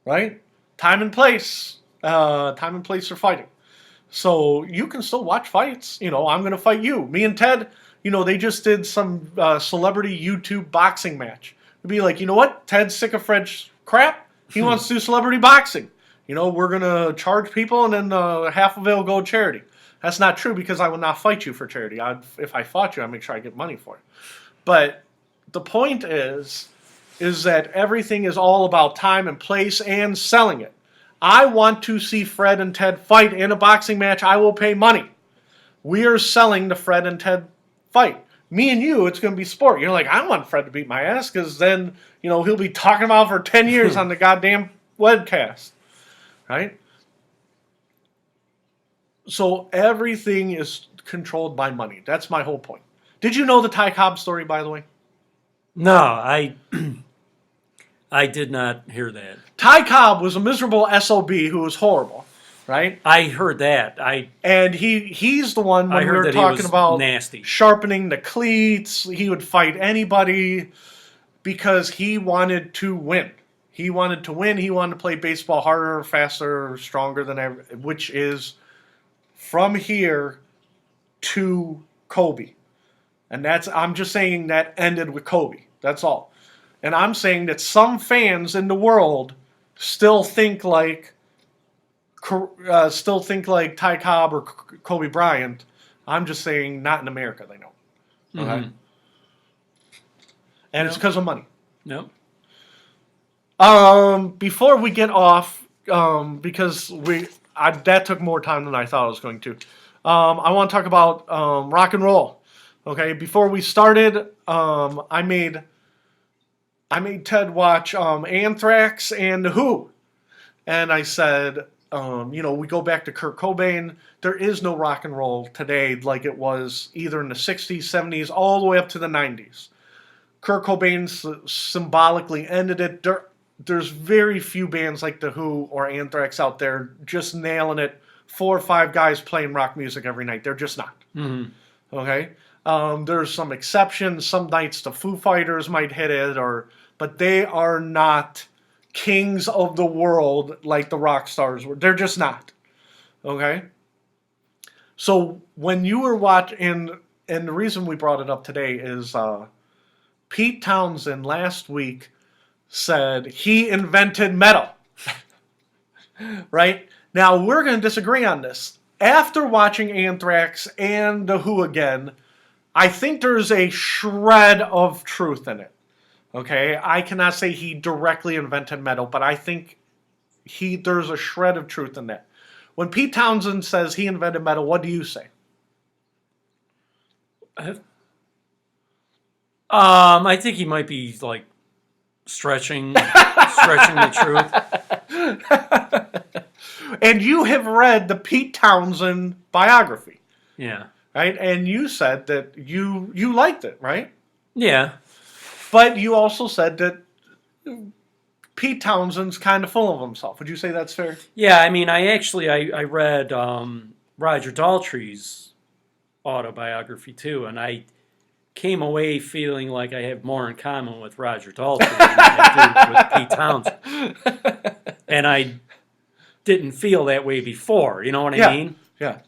Right? Time and place for fighting. So you can still watch fights. I'm going to fight you. Me and Ted, they just did some celebrity YouTube boxing match. It'd be like, you know what? Ted's sick of Fred's crap. He wants to do celebrity boxing. We're going to charge people and then half of it will go to charity. That's not true because I would not fight you for charity. If I fought you, I'd make sure I get money for it. But the point is that everything is all about time and place and selling it. I want to see Fred and Ted fight in a boxing match. I will pay money. We are selling the Fred and Ted fight. Me and you, it's going to be sport. You're like, I want Fred to beat my ass because then, he'll be talking about it for 10 years on the goddamn webcast. Right? So everything is controlled by money. That's my whole point. Did you know the Ty Cobb story, by the way? No, I did not hear that. Ty Cobb was a miserable SOB who was horrible, right? I heard that. And he's the one when we were talking about nasty. Sharpening the cleats. He would fight anybody because he wanted to win. He wanted to win. He wanted to play baseball harder, faster, stronger than ever, which is from here to Kobe. And I'm just saying that ended with Kobe. That's all. And I'm saying that some fans in the world still think like Ty Cobb or Kobe Bryant. I'm just saying not in America they don't. Okay? Mm-hmm. And it's because of money. No. Before we get off, because that took more time than I thought it was going to. I want to talk about rock and roll. Okay, before we started, I made Ted watch Anthrax and The Who, and I said, we go back to Kurt Cobain. There is no rock and roll today like it was either in the 60s, 70s, all the way up to the 90s. Kurt Cobain symbolically ended it. There's very few bands like The Who or Anthrax out there just nailing it. 4 or 5 guys playing rock music every night. They're just not. Mm-hmm. Okay? There's some exceptions. Some nights the Foo Fighters might hit it, but they are not kings of the world like the rock stars were. They're just not. Okay? So when you were watching, and the reason we brought it up today is Pete Townsend last week said he invented metal. Right? Now, we're going to disagree on this. After watching Anthrax and The Who again, I think there's a shred of truth in it. Okay? I cannot say he directly invented metal, but I think there's a shred of truth in that. When Pete Townsend says he invented metal, what do you say? I think he might be like stretching the truth. And you have read the Pete Townsend biography. Yeah. Right? And you said that you liked it, right? Yeah. But you also said that Pete Townsend's kind of full of himself. Would you say that's fair? Yeah, I mean, I read Roger Daltrey's autobiography too, and I came away feeling like I have more in common with Roger Daltrey than I do with Pete Townsend. And I didn't feel that way before, you know what I mean? Yeah.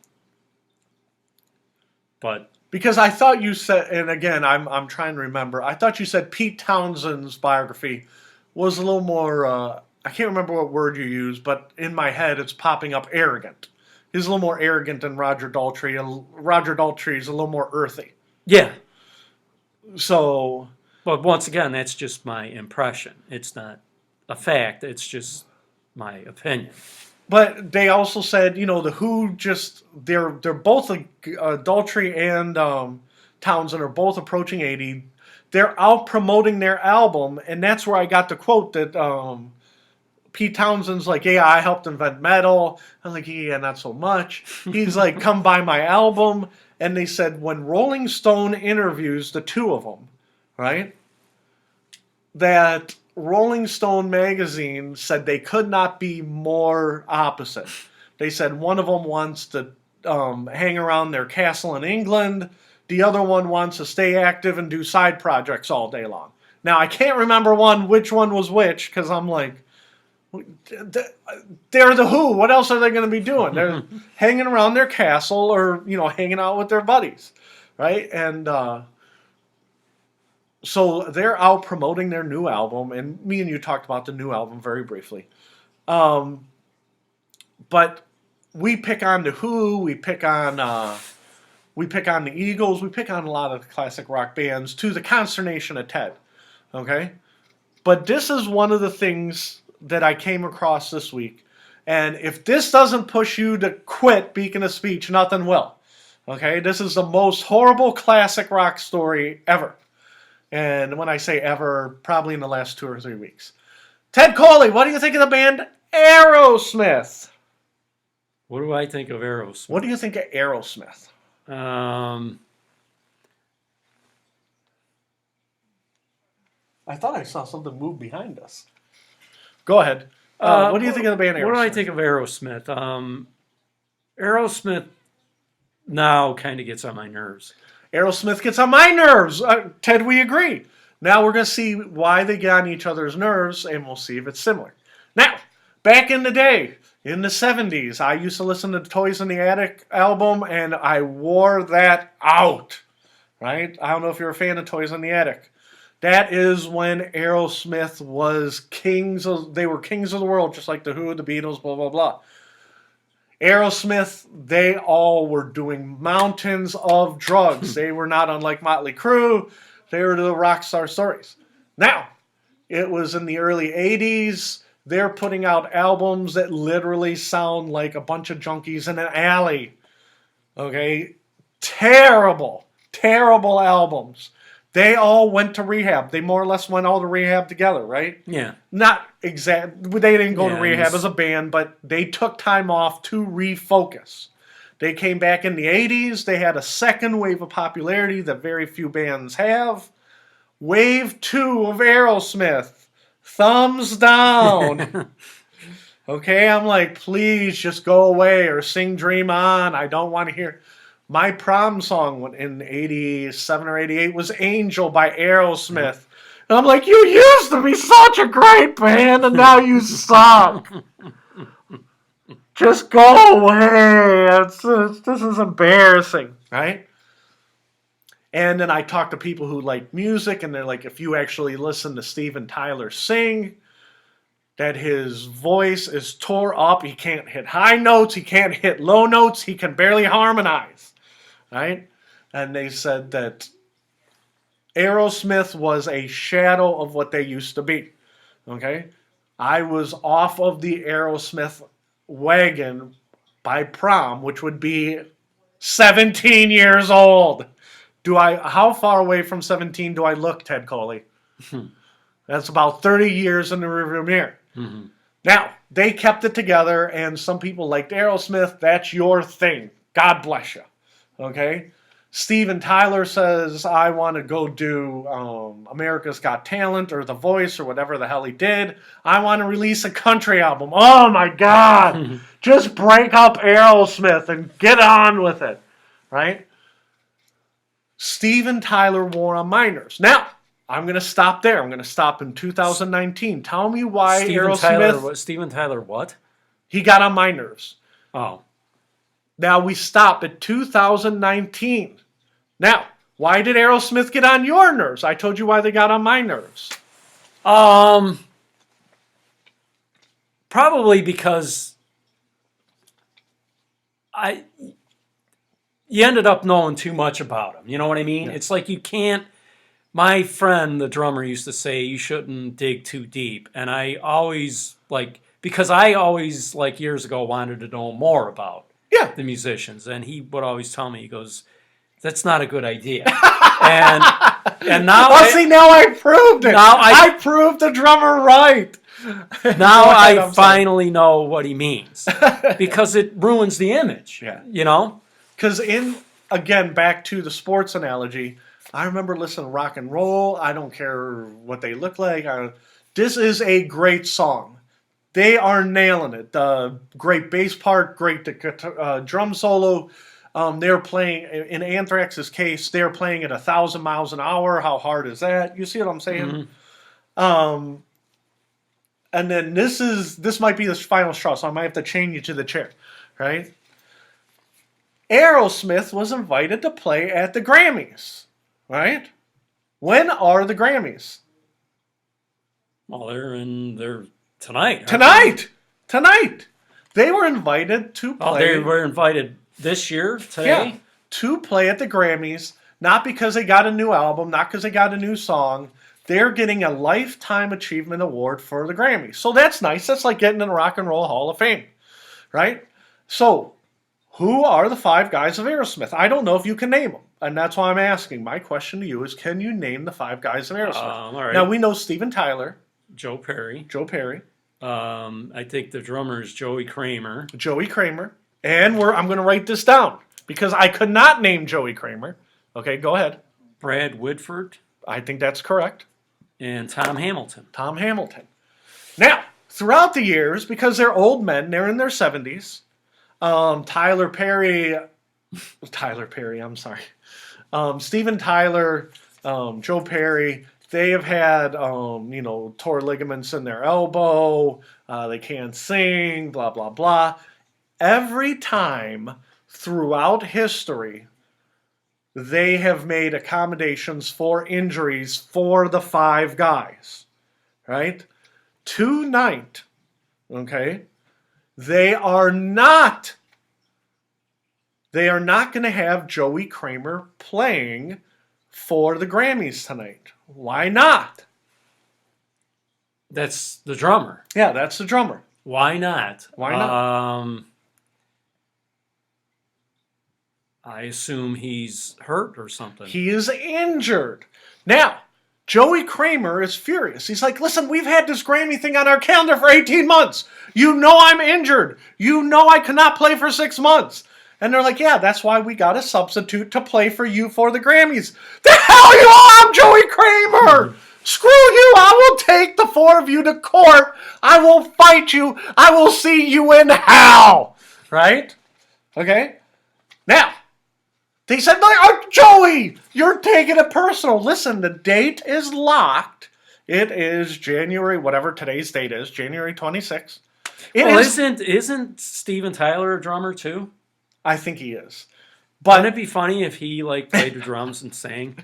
But because I thought you said, and again, I'm trying to remember, I thought you said Pete Townsend's biography was a little more, I can't remember what word you used, but in my head it's popping up arrogant. He's a little more arrogant than Roger Daltrey, and Roger Daltrey is a little more earthy. Yeah. So... But once again, that's just my impression. It's not a fact, it's just my opinion. But they also said, the Who they're both, Daltrey and Townsend are both approaching 80. They're out promoting their album, and that's where I got the quote that Pete Townsend's like, yeah, I helped invent metal. I'm like, yeah, not so much. He's like, come buy my album. And they said when Rolling Stone interviews the two of them, right, that Rolling Stone magazine said they could not be more opposite. They said one of them wants to hang around their castle in England. The other one wants to stay active and do side projects all day long. Now, I can't remember which one was which, because I'm like, they're the Who. What else are they going to be doing? They're hanging around their castle or, hanging out with their buddies, right? And so they're out promoting their new album, and me and you talked about the new album very briefly. But we pick on the Who, we pick on the Eagles, we pick on a lot of the classic rock bands to the consternation of Ted. Okay? But this is one of the things that I came across this week. And if this doesn't push you to quit Beacon of Speech, nothing will. Okay, this is the most horrible classic rock story ever. And when I say ever, probably in the last 2 or 3 weeks. Ted Coley, what do you think of the band Aerosmith? What do I think of Aerosmith? What do you think of Aerosmith? I thought I saw something move behind us. Go ahead. What do you think of the band Aerosmith? What do I think of Aerosmith? Aerosmith now kind of gets on my nerves. Aerosmith gets on my nerves. Ted, we agree. Now we're going to see why they get on each other's nerves, and we'll see if it's similar. Now, back in the day, in the 70s, I used to listen to the Toys in the Attic album, and I wore that out. Right? I don't know if you're a fan of Toys in the Attic. That is when Aerosmith was kings. They were kings of the world, just like the Who, the Beatles, blah, blah, blah. Aerosmith, they all were doing mountains of drugs. They were not unlike Motley Crue. They were the rock star stories. Now, it was in the early 80s. They're putting out albums that literally sound like a bunch of junkies in an alley. Okay? Terrible, terrible albums. They all went to rehab. They more or less went all to rehab together, right? Yeah. Not exact. They didn't go to rehab was... as a band, but they took time off to refocus. They came back in the 80s. They had a second wave of popularity that very few bands have. Wave 2 of Aerosmith. Thumbs down. Okay, I'm like, please just go away or sing Dream On. I don't want to hear... My prom song in 87 or 88 was Angel by Aerosmith. And I'm like, you used to be such a great band, and now you suck. Just go away. This is embarrassing, right? And then I talk to people who like music, and they're like, if you actually listen to Steven Tyler sing, that his voice is tore up. He can't hit high notes. He can't hit low notes. He can barely harmonize. Right? And they said that Aerosmith was a shadow of what they used to be. Okay? I was off of the Aerosmith wagon by prom, which would be 17 years old. How far away from 17 do I look, Ted Coley? That's about 30 years in the rearview mirror. Mm-hmm. Now, they kept it together, and some people liked Aerosmith. That's your thing. God bless you. Okay? Steven Tyler says, I want to go do America's Got Talent or The Voice or whatever the hell he did. I want to release a country album. Oh my God! Just break up Aerosmith and get on with it. Right? Steven Tyler wore on my nerves. Now, I'm going to stop there. I'm going to stop in 2019. Tell me why Aerosmith... Steven Tyler what? He got on my nerves. Oh. Now we stop at 2019. Now, why did Aerosmith get on your nerves? I told you why they got on my nerves. Probably because you ended up knowing too much about him. You know what I mean? Yeah. It's like you can't. My friend, the drummer, used to say you shouldn't dig too deep, and I always because I always years ago wanted to know more about. Yeah. The musicians, and he would always tell me, he goes, that's not a good idea. and now now I proved it. Now I proved the drummer right. Now I finally know what he means, because it ruins the image. Yeah. You know? Because again, back to the sports analogy, I remember listening to rock and roll. I don't care what they look like. This is a great song. They are nailing it. The great bass part, great drum solo. They're playing, in Anthrax's case, they're playing at 1,000 miles an hour. How hard is that? You see what I'm saying? Mm-hmm. And then this might be the final straw, so I might have to chain you to the chair, right? Aerosmith was invited to play at the Grammys, right? When are the Grammys? Well, they're tonight. Tonight. They were invited to play. Oh, they were invited this year, today? Yeah, to play at the Grammys, not because they got a new album, not because they got a new song. They're getting a Lifetime Achievement Award for the Grammys. So that's nice. That's like getting in the Rock and Roll Hall of Fame, right? So Who are the 5 guys of Aerosmith? I don't know if you can name them, and that's why I'm asking. My question to you is, can you name the 5 guys of Aerosmith? All right. Now, we know Steven Tyler, Joe Perry. Joe Perry, I think the drummer is Joey Kramer. Joey Kramer, and I'm going to write this down because I could not name Joey Kramer. Okay, go ahead. Brad Whitford. I think that's correct. And Tom Hamilton. Tom Hamilton. Now, throughout the years, because they're old men, they're in their 70s, Tyler Perry, I'm sorry. Steven Tyler, Joe Perry, they have had, tore ligaments in their elbow, they can't sing, blah, blah, blah. Every time throughout history, they have made accommodations for injuries for the 5 guys, right? Tonight, okay, they are not going to have Joey Kramer playing for the Grammys tonight. Why not? That's the drummer. Yeah, that's the drummer. Why not? Why not? I assume he's hurt or something. He is injured. Now, Joey Kramer is furious. He's like, listen, we've had this Grammy thing on our calendar for 18 months. You know I'm injured. You know I cannot play for 6 months. And they're like, yeah, that's why we got a substitute to play for you for the Grammys. The hell you are, I'm Joey Kramer! Screw you, I will take the 4 of you to court. I will fight you. I will see you in hell. Right? Okay? Now, they said, Joey, you're taking it personal. Listen, the date is locked. It is January, whatever today's date is, January 26th. Isn't Steven Tyler a drummer too? I think he is. But wouldn't it be funny if he played the drums and sang?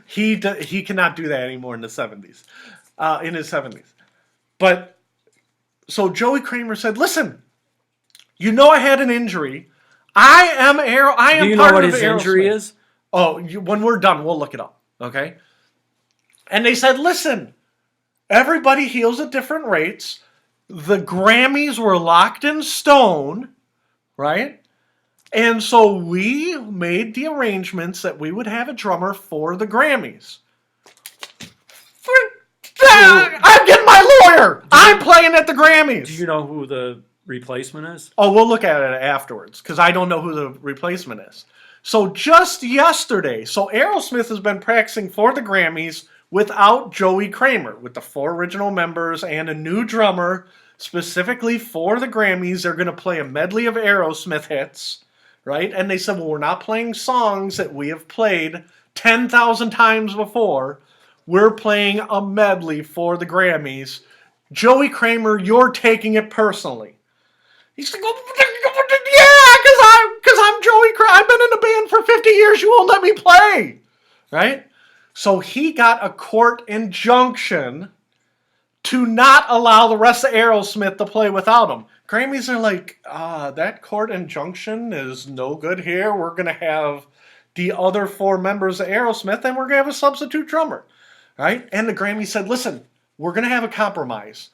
He cannot do that anymore in the 70s. In his 70s. But so Joey Kramer said, listen, you know I had an injury. I am Do you know what his injury is? Oh, when we're done, we'll look it up. Okay? And they said, listen, everybody heals at different rates. The Grammys were locked in stone, right? And so we made the arrangements that we would have a drummer for the Grammys. I'm getting my lawyer. I'm playing at the Grammys. Do you know who the replacement is? Oh, we'll look at it afterwards because I don't know who the replacement is. So just yesterday, Aerosmith has been practicing for the Grammys without Joey Kramer, with the 4 original members and a new drummer specifically for the Grammys. They're going to play a medley of Aerosmith hits, right? And they said, well, we're not playing songs that we have played 10,000 times before. We're playing a medley for the Grammys. Joey Kramer, you're taking it personally. He's like, yeah, because I'm Joey Kramer. I've been in a band for 50 years. You won't let me play, right? So he got a court injunction to not allow the rest of Aerosmith to play without him. Grammys are like, that court injunction is no good here. We're going to have the other 4 members of Aerosmith, and we're going to have a substitute drummer, right? And the Grammys said, listen, we're going to have a compromise.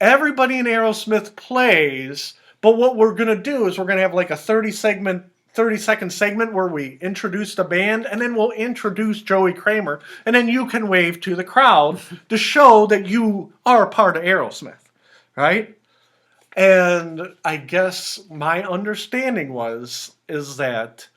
Everybody in Aerosmith plays, but what we're going to do is we're going to have like a 30-second segment where we introduce the band, and then we'll introduce Joey Kramer, and then you can wave to the crowd to show that you are a part of Aerosmith, right? And I guess my understanding is that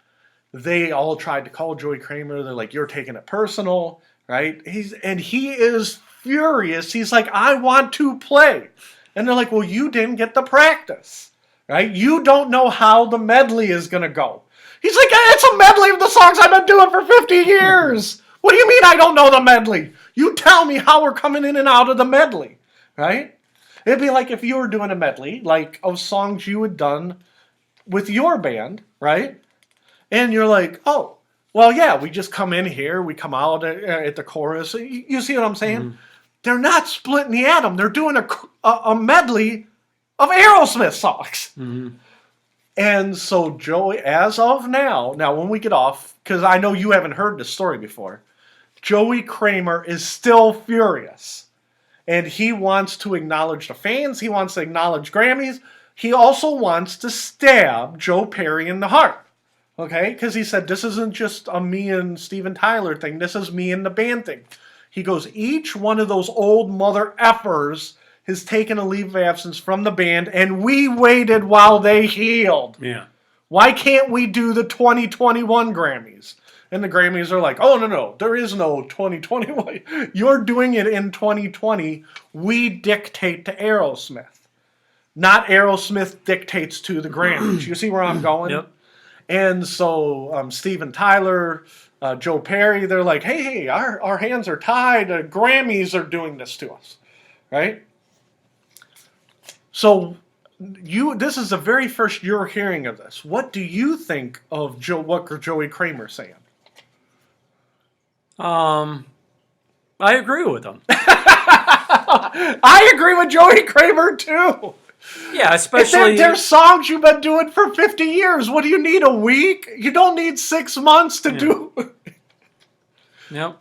they all tried to call Joey Kramer. They're like, you're taking it personal, right? He is furious. He's like, I want to play. And they're like, well, you didn't get the practice, right? You don't know how the medley is going to go. He's like, it's a medley of the songs I've been doing for 50 years. What do you mean I don't know the medley? You tell me how we're coming in and out of the medley, right? It'd be like if you were doing a medley, like of songs you had done with your band, right? And you're like, oh, well, yeah, we just come in here, we come out at the chorus. You see what I'm saying? Mm-hmm. They're not splitting the atom. They're doing a medley of Aerosmith songs. Mm-hmm. And so Joey, as of now when we get off, because I know you haven't heard this story before, Joey Kramer is still furious. And he wants to acknowledge the fans. He wants to acknowledge Grammys. he also wants to stab Joe Perry in the heart. Okay? Because he said, this isn't just a me and Steven Tyler thing. This is me and the band thing. He goes, each one of those old mother effers has taken a leave of absence from the band, and we waited while they healed. Yeah. Why can't we do the 2021 Grammys? And the Grammys are like, oh, no, there is no 2021. You're doing it in 2020. We dictate to Aerosmith. Not Aerosmith dictates to the Grammys. You see where I'm going? Yep. And so Steven Tyler, Joe Perry, they're like, hey, our hands are tied. The Grammys are doing this to us. Right? So this is the very first you're hearing of this. What do you think of what Joey Kramer saying? I agree with him. I agree with Joey Kramer too. Yeah, especially there's songs you've been doing for 50 years. What do you need, a week? You don't need 6 months to do. Yep.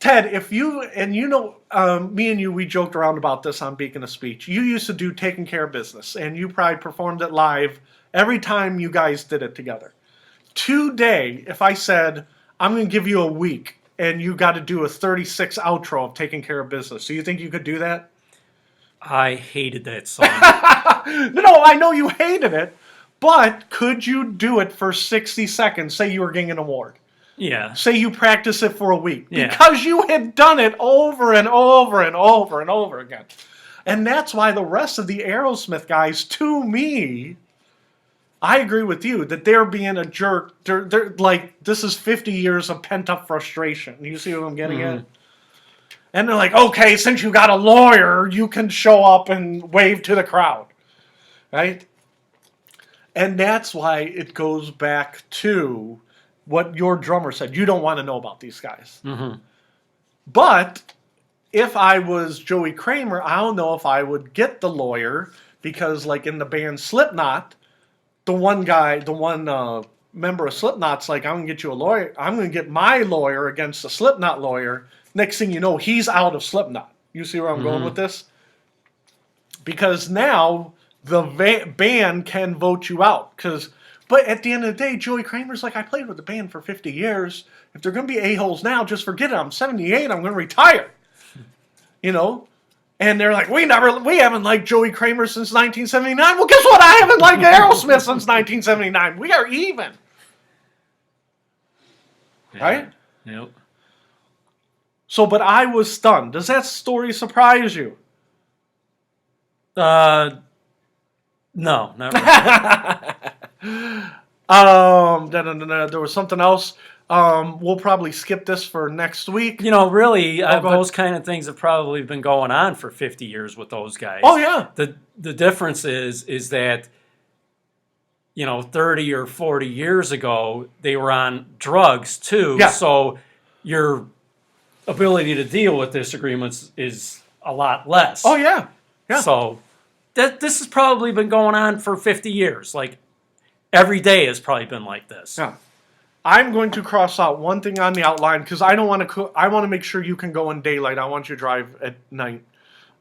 Ted, if you, and you know, me and you, we joked around about this on Beacon of Speech. You used to do Taking Care of Business, and you probably performed it live every time you guys did it together. Today, if I said, I'm going to give you a week, and you got to do a 36 outro of Taking Care of Business, do you think you could do that? I hated that song. No, I know you hated it, but could you do it for 60 seconds? Say you were getting an award. Yeah. Say you practice it for a week. Yeah. Because you had done it over and over and over and over again. And that's why the rest of the Aerosmith guys, to me, I agree with you, that they're being a jerk. They're like, this is 50 years of pent-up frustration. You see what I'm getting at? And they're like, okay, since you got a lawyer, you can show up and wave to the crowd. Right? And that's why it goes back to what your drummer said. You don't want to know about these guys. Mm-hmm. But if I was Joey Kramer, I don't know if I would get the lawyer, because like in the band Slipknot, the one member of Slipknot's like, I'm going to get you a lawyer. I'm going to get my lawyer against the Slipknot lawyer. Next thing you know, he's out of Slipknot. You see where I'm going with this? Because now the band can vote you out. But at the end of the day, Joey Kramer's like, I played with the band for 50 years. If they're going to be a-holes now, just forget it. I'm 78. I'm going to retire. You know? And they're like, we haven't liked Joey Kramer since 1979. Well, guess what? I haven't liked Aerosmith since 1979. We are even. Yeah. Right? Yep. So, but I was stunned. Does that story surprise you? No, not really. There was something else. We'll probably skip this for next week. You know, really, Oh, those kind of things have probably been going on for 50 years with those guys. Oh, yeah. The difference is that, 30 or 40 years ago, they were on drugs, too. Yeah. So your ability to deal with disagreements is a lot less. Oh, yeah. Yeah. So this has probably been going on for 50 years. Like, every day has probably been like this. Yeah. I'm going to cross out one thing on the outline because I don't want to. I want to make sure you can go in daylight. I want you to drive at night.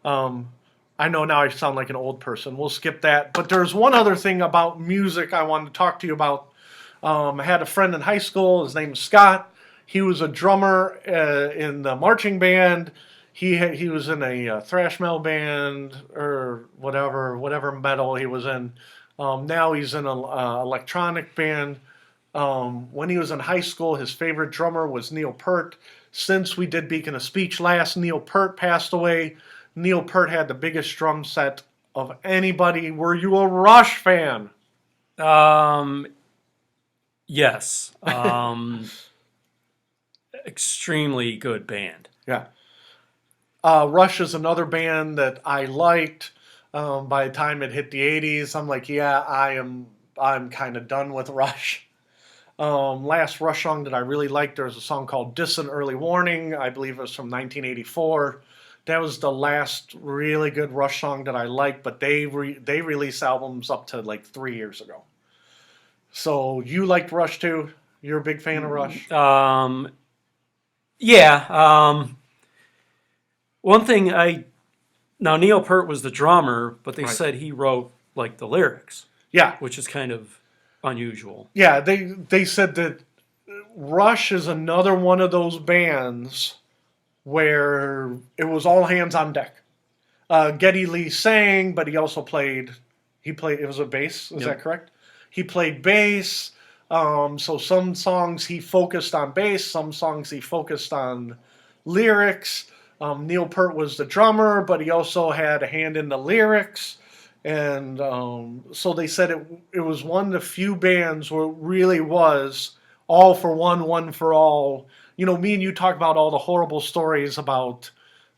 I know now I sound like an old person. We'll skip that. But there's one other thing about music I wanted to talk to you about. I had a friend in high school. His name is Scott. He was a drummer in the marching band. He was in a thrash metal band or whatever metal he was in. Now he's in an electronic band. When he was in high school, his favorite drummer was Neil Peart. Since we did Beacon of Speech last, Neil Peart passed away. Neil Peart had the biggest drum set of anybody. Were you a Rush fan? Yes. Extremely good band. Yeah. Rush is another band that I liked. By the time it hit the 80s, I'm like, yeah, I'm kind of done with Rush. Last Rush song that I really liked, there was a song called Distant Early Warning. I believe it was from 1984. That was the last really good Rush song that I liked, but they released albums up to like 3 years ago. So you liked Rush too? You're a big fan of Rush? Yeah. One thing now Neil Peart was the drummer, but they Right. said he wrote like the lyrics, Yeah, which is kind of unusual. yeah. They said that Rush is another one of those bands where it was all hands on deck. Geddy Lee sang, but he also played. He played. It was a bass. Is that Yep. correct? He played bass. So some songs he focused on bass. Some songs he focused on lyrics. Neil Peart was the drummer, but he also had a hand in the lyrics. And so they said it was one of the few bands where it really was all for one, one for all. You know, me and you talk about all the horrible stories about,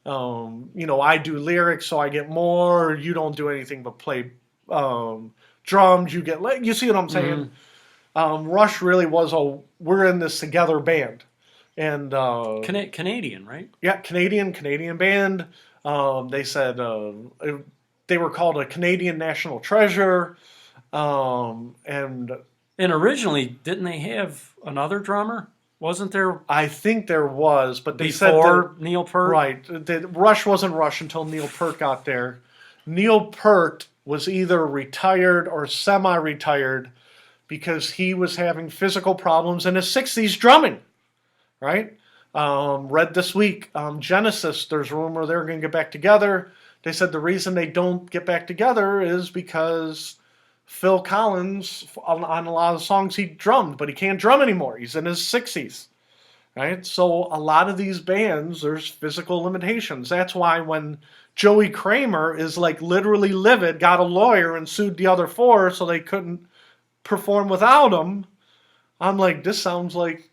I do lyrics, so I get more. You don't do anything but play drums. You get, you see what I'm saying? Rush really was we're in this together band. And Canadian, right? yeah, Canadian band. They said they were called a Canadian national treasure. And And originally, didn't they have another drummer? Wasn't there I think there was, but they said before that, Neil Peart? right, that Rush wasn't Rush until Neil Peart got there. Neil Peart was either retired or semi-retired because he was having physical problems in his 60s drumming, right? Read this week, Genesis, there's a rumor they're going to get back together. They said the reason they don't get back together is because Phil Collins, on a lot of songs, he drummed, but he can't drum anymore. He's in his 60s, right? So a lot of these bands, there's physical limitations. That's why when Joey Kramer is like literally livid, got a lawyer and sued the other four so they couldn't perform without him, I'm like, this sounds like,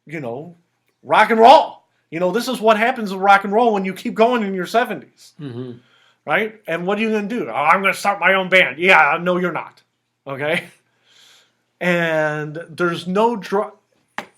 rock and roll. This is what happens with rock and roll when you keep going in your 70s. Right? And what are you going to do? Oh, I'm going to start my own band. Yeah, no, you're not. Okay? And there's no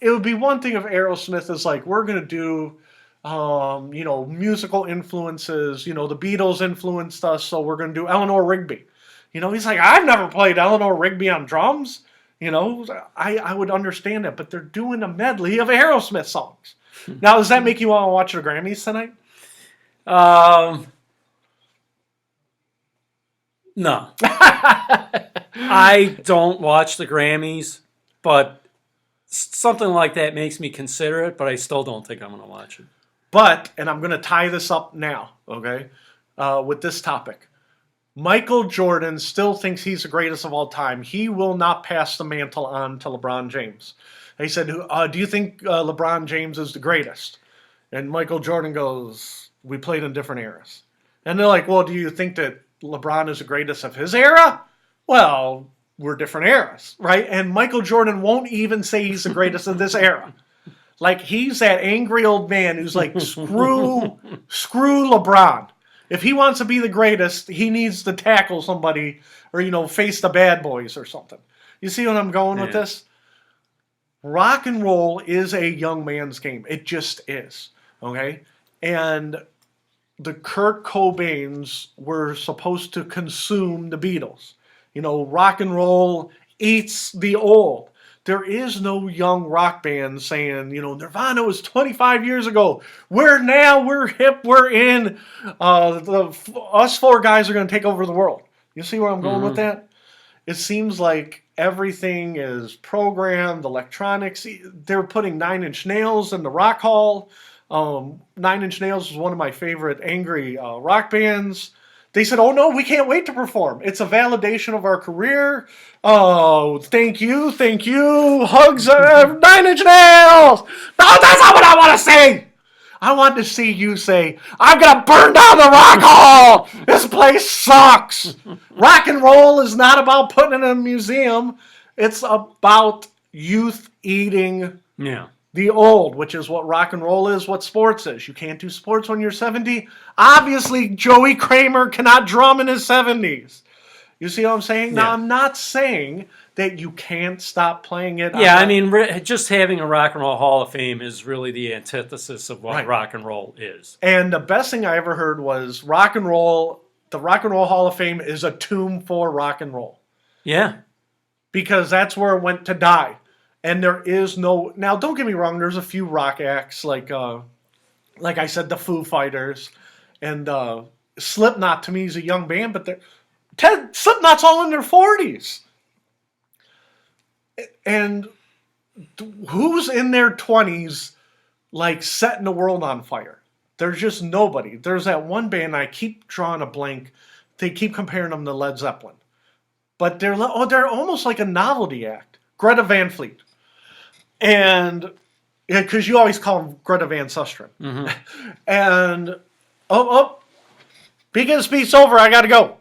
it would be one thing if Aerosmith is like, we're going to do, musical influences. The Beatles influenced us, so we're going to do Eleanor Rigby. He's like, I've never played Eleanor Rigby on drums. I would understand it, but they're doing a medley of Aerosmith songs. Now, does that make you want to watch the Grammys tonight? No. I don't watch the Grammys, but something like that makes me consider it, but I still don't think I'm going to watch it. But, and I'm going to tie this up now, okay, with this topic. Michael Jordan still thinks he's the greatest of all time. He will not pass the mantle on to LeBron James. They said, do you think LeBron James is the greatest? And Michael Jordan goes, we played in different eras. And they're like, well, do you think that LeBron is the greatest of his era? Well, we're different eras, right? And Michael Jordan won't even say he's the greatest of this era. Like, he's that angry old man who's like, screw LeBron. If he wants to be the greatest, he needs to tackle somebody or, face the bad boys or something. You see what I'm going with this? Rock and roll is a young man's game. It just is, okay? And the Kurt Cobains were supposed to consume the Beatles. Rock and roll eats the old. There is no young rock band saying, Nirvana was 25 years ago. We're hip, we're in. Us four guys are going to take over the world. You see where I'm going with that? It seems like everything is programmed, electronics. They're putting 9 Inch Nails in the Rock Hall. 9 Inch Nails is one of my favorite angry rock bands. They said, oh no, we can't wait to perform. It's a validation of our career. Oh, thank you. Hugs, 9 Inch Nails. No, that's not what I want to say. I want to see you say, I'm going to burn down the Rock Hall. This place sucks. Rock and roll is not about putting it in a museum. It's about youth eating the old, which is what rock and roll is, what sports is. You can't do sports when you're 70. Obviously, Joey Kramer cannot drum in his 70s. You see what I'm saying? Yeah. Now, I'm not saying that you can't stop playing it. Yeah, I mean, just having a Rock and Roll Hall of Fame is really the antithesis of what rock and roll is. And the best thing I ever heard was rock and roll, the Rock and Roll Hall of Fame is a tomb for rock and roll. Yeah. Because that's where it went to die. And there is no... Now, don't get me wrong, there's a few rock acts, like I said, the Foo Fighters. And Slipknot, to me, is a young band, but Slipknot's all in their 40s. And who's in their 20s, like, setting the world on fire? There's just nobody. There's that one band, I keep drawing a blank. They keep comparing them to Led Zeppelin. But they're almost like a novelty act. Greta Van Fleet. And, because you always call them Greta Van Susteren. And, Beacon speech's over, I gotta go.